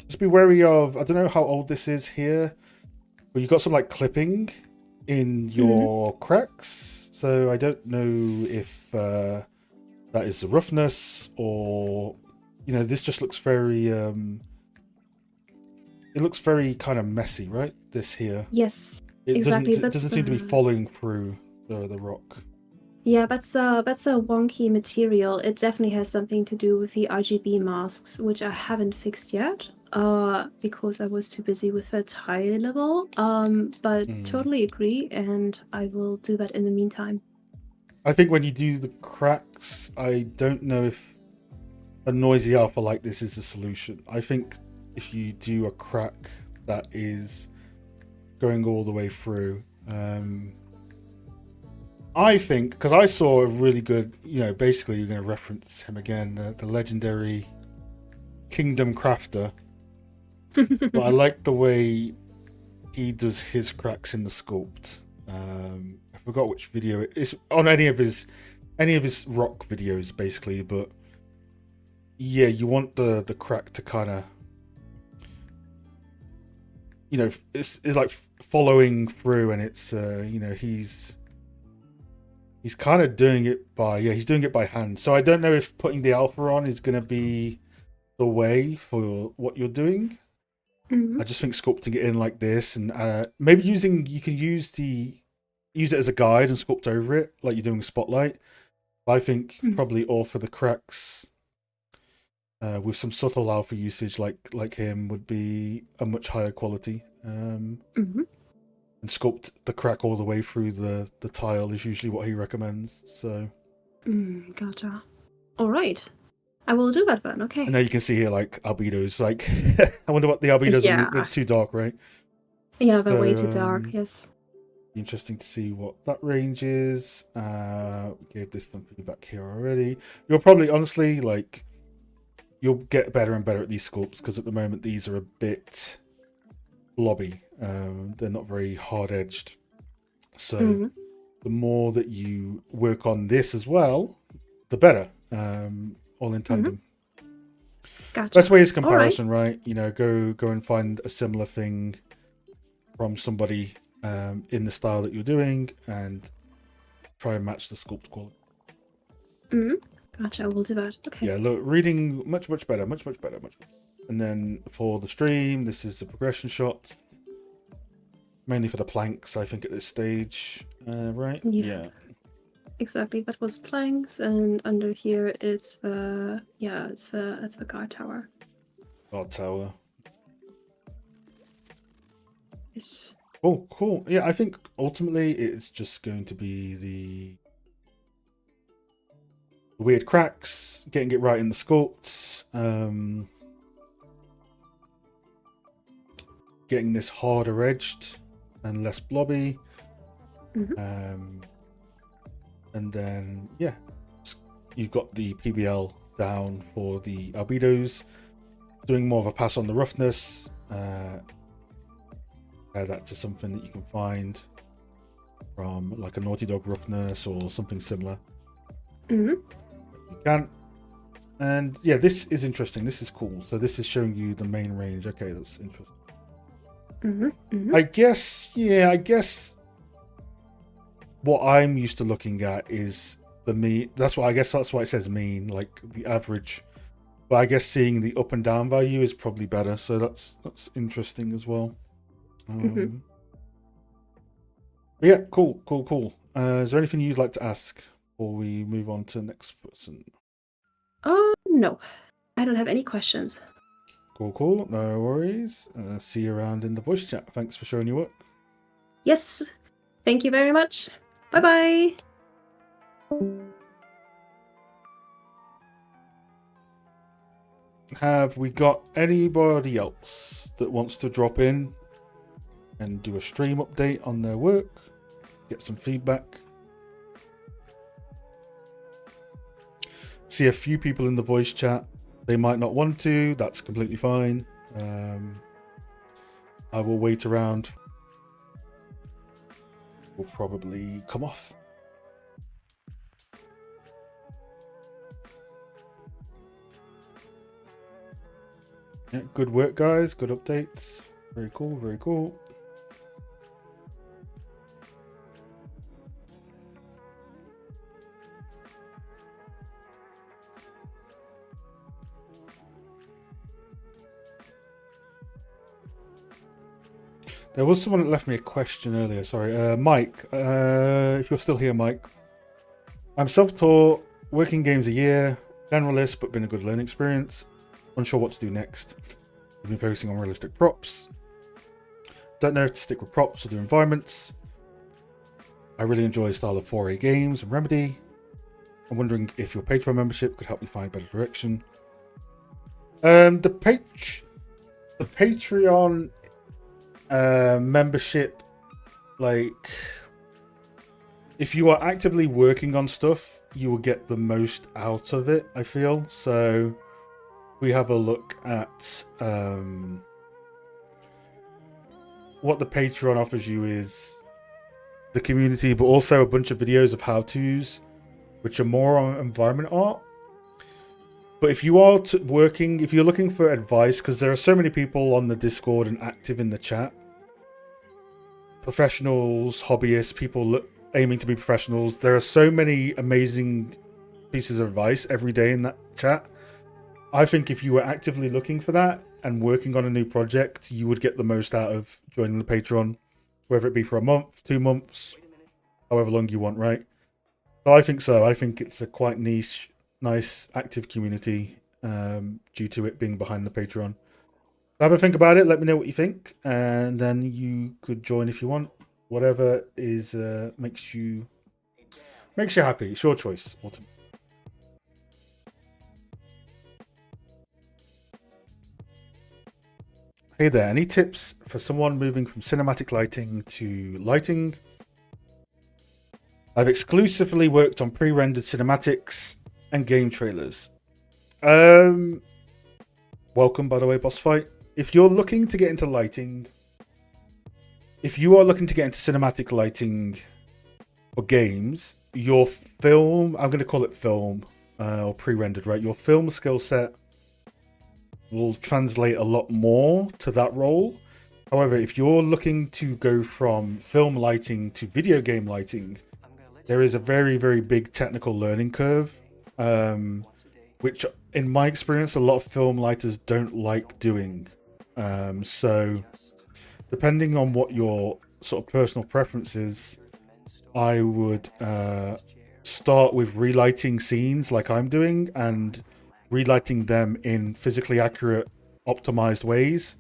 A: Just be wary of. I don't know how old this is here, but you've got some like clipping in your cracks. So I don't know if that is the roughness or this just looks very. It looks very kind of messy, right? This here.
E: Yes.
A: It
E: exactly.
A: doesn't seem to be following through the rock.
E: Yeah, that's a wonky material. It definitely has something to do with the RGB masks, which I haven't fixed yet, because I was too busy with the tile level. But totally agree, and I will do that in the meantime.
A: I think when you do the cracks, I don't know if a noisy alpha like this is the solution. I think if you do a crack that is going all the way through, I think, because I saw a really good, basically you're going to reference him again, the legendary Kingdom Crafter. But I like the way he does his cracks in the sculpt. I forgot which video it is on any of his rock videos, basically. But yeah, you want the crack to kind of you know, it's like following through, and it's you know, he's kind of doing it by he's doing it by hand. So I don't know if putting the alpha on is going to be the way for what you're doing. I just think sculpting it in like this, and maybe you can use it as a guide and sculpt over it like you're doing a spotlight. I think probably all for the cracks with some subtle alpha usage like him would be a much higher quality. And sculpt the crack all the way through the tile is usually what he recommends. So
E: Gotcha. All right. I will do that then. Okay.
A: And now you can see here like albedos. Like I wonder what the albedos are. They're too dark, right?
E: Yeah, they're way too dark. Yes.
A: Interesting to see what that range is. We gave this some feedback here already. You'll probably honestly like you'll get better and better at these sculpts because at the moment these are a bit blobby. They're not very hard edged. So the more that you work on this as well, the better. All in tandem.
E: Gotcha.
A: Best way is comparison, right? You know, go and find a similar thing from somebody in the style that you're doing and try and match the sculpt quality.
E: Gotcha, we'll do that. Okay.
A: Yeah, look, reading much better. And then for the stream, this is the progression shot. Mainly for the planks, I think, at this stage, right?
E: Yeah. Exactly, that was planks, and under here it's the guard tower.
A: Guard tower.
E: Yes.
A: Oh, cool. Yeah, I think ultimately it's just going to be the weird cracks, getting it right in the sculpts, getting this harder edged and less blobby. And then, yeah, you've got the PBL down for the albedos, doing more of a pass on the roughness. Compare that to something that you can find from like a Naughty Dog roughness or something similar. You can. And yeah, this is interesting. This is cool. So this is showing you the main range. Okay, that's interesting. I guess what I'm used to looking at is the mean. That's why it says mean, like the average. But I guess seeing the up and down value is probably better. So that's interesting as well. Yeah, cool. Is there anything you'd like to ask before we move on to the next person?
E: No, I don't have any questions.
A: Cool. No worries. See you around in the voice chat. Thanks for showing your work.
E: Yes, thank you very much. Bye-bye.
A: Have we got anybody else that wants to drop in and do a stream update on their work? Get some feedback. See a few people in the voice chat. They might not want to. That's completely fine. I will wait around. Will probably come off. Yeah, good work, guys. Good updates. Very cool. There was someone that left me a question earlier. Sorry, Mike. If you're still here, Mike. I'm self-taught, working games a year, generalist, but been a good learning experience. Unsure what to do next. I've been focusing on realistic props. Don't know if to stick with props or do environments. I really enjoy the style of 4A games and Remedy. I'm wondering if your Patreon membership could help me find better direction. The Patreon membership, like, if you are actively working on stuff, you will get the most out of it, I feel. So we have a look at what the Patreon offers you is the community, but also a bunch of videos of how-tos, which are more on environment art. But if you are if you're looking for advice, because there are so many people on the Discord and active in the chat, professionals, hobbyists, people aiming to be professionals. There are so many amazing pieces of advice every day in that chat. I think if you were actively looking for that and working on a new project, you would get the most out of joining the Patreon, whether it be for a month, 2 months, however long you want, right? So I think so. I think it's a quite niche, nice, active community due to it being behind the Patreon. Have a think about it. Let me know what you think, and then you could join if you want. Whatever is makes you happy. It's your choice, ultimately. Hey there. Any tips for someone moving from cinematic lighting to lighting? I've exclusively worked on pre-rendered cinematics and game trailers. Welcome, by the way, boss fight. If you're looking to get into lighting, if you are looking to get into cinematic lighting for games, your film, I'm going to call it film or pre-rendered, right? Your film skill set will translate a lot more to that role. However, if you're looking to go from film lighting to video game lighting, there is a very, very big technical learning curve, which in my experience, a lot of film lighters don't like doing. So depending on what your sort of personal preference is, I would start with relighting scenes like I'm doing and relighting them in physically accurate, optimized ways,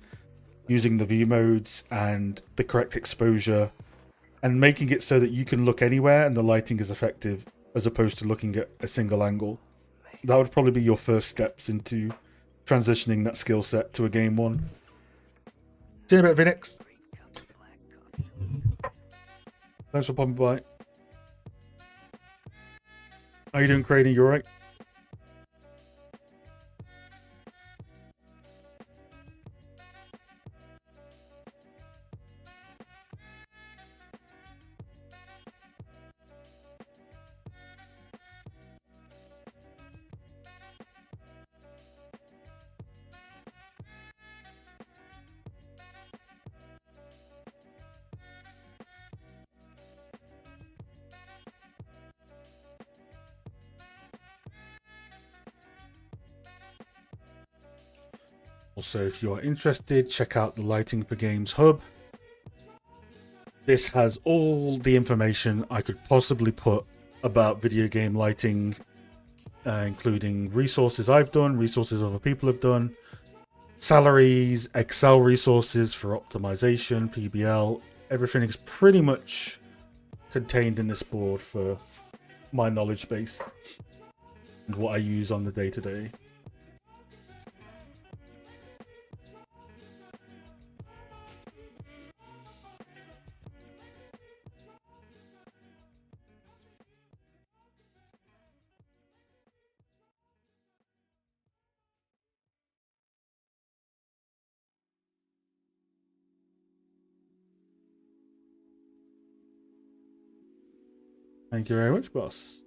A: using the V modes and the correct exposure, and making it so that you can look anywhere and the lighting is effective as opposed to looking at a single angle. That would probably be your first steps into transitioning that skill set to a game one. See you in a bit, Phoenix. Thanks for popping by. How you doing, Crady? You alright? Also, if you're interested, check out the Lighting for Games hub. This has all the information I could possibly put about video game lighting, including resources I've done, resources other people have done, salaries, Excel resources for optimization, PBL. Everything is pretty much contained in this board for my knowledge base and what I use on the day-to-day. Thank you very much, boss.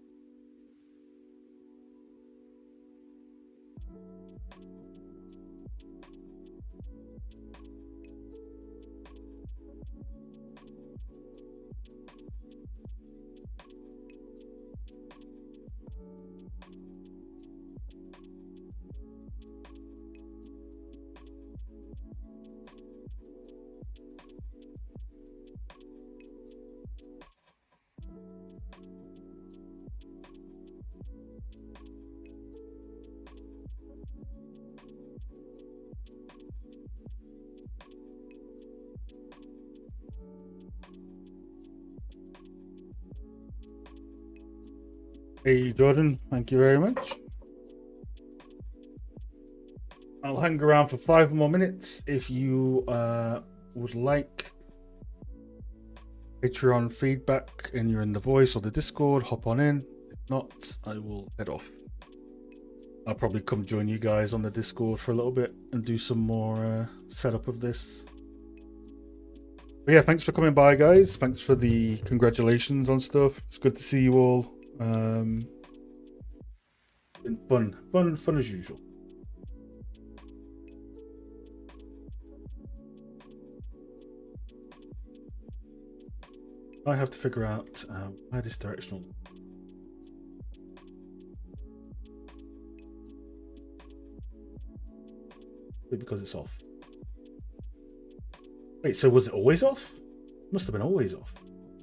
A: Hey, Jordan, thank you very much. I'll hang around for 5 more minutes. If you would like Patreon feedback and you're in the voice or the Discord, hop on in. If not, I will head off. I'll probably come join you guys on the Discord for a little bit and do some more setup of this. But yeah, thanks for coming by, guys. Thanks for the congratulations on stuff. It's good to see you all. Been fun as usual. I have to figure out why this directional. Because it's off. Wait, so was it always off? Must have been always off.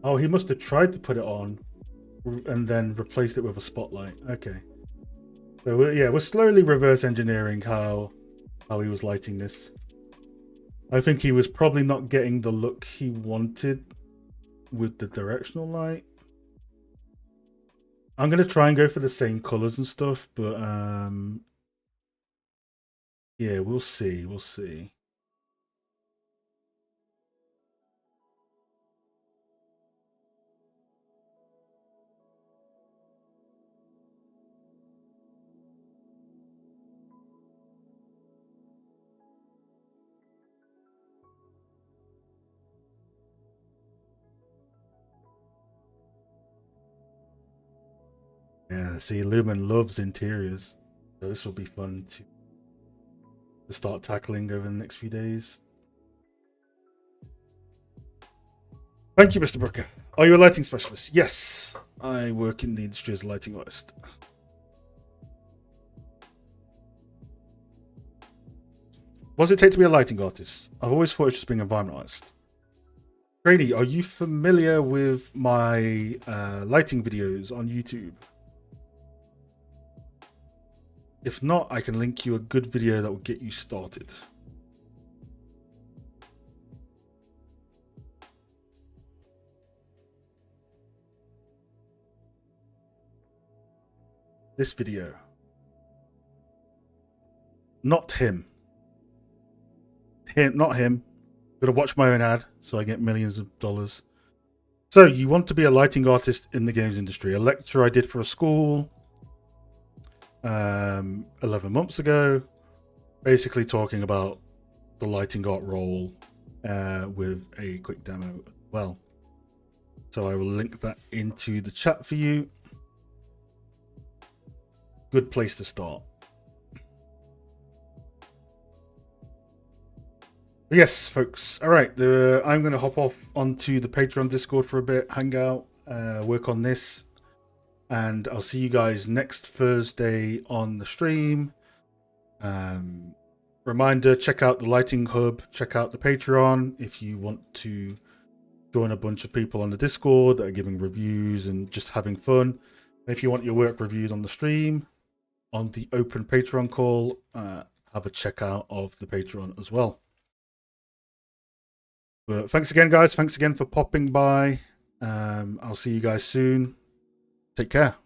A: Oh, he must have tried to put it on and then replaced it with a spotlight. Okay. So we're slowly reverse engineering how he was lighting this. I think he was probably not getting the look he wanted with the directional light. I'm gonna try and go for the same colors and stuff, but yeah, we'll see. We'll see. Yeah, see, Lumen loves interiors, so this will be fun to start tackling over the next few days. Thank you, Mr. Brooker. Are you a lighting specialist? Yes, I work in the industry as a lighting artist. What does it take to be a lighting artist? I've always thought it's just being an environment artist. Grady, are you familiar with my lighting videos on YouTube? If not, I can link you a good video that will get you started. This video. Not him. Not him. I'm gonna watch my own ad so I get millions of dollars. So you want to be a lighting artist in the games industry. A lecture I did for a school 11 months ago, basically talking about the lighting art role with a quick demo as well. So I will link that into the chat for you. Good place to start. But yes, folks. All right, I'm going to hop off onto the Patreon Discord for a bit, hang out, work on this. And I'll see you guys next Thursday on the stream. Reminder, check out the Lighting Hub. Check out the Patreon if you want to join a bunch of people on the Discord that are giving reviews and just having fun. If you want your work reviewed on the stream, on the open Patreon call, have a check out of the Patreon as well. But thanks again, guys. Thanks again for popping by. I'll see you guys soon. Take care.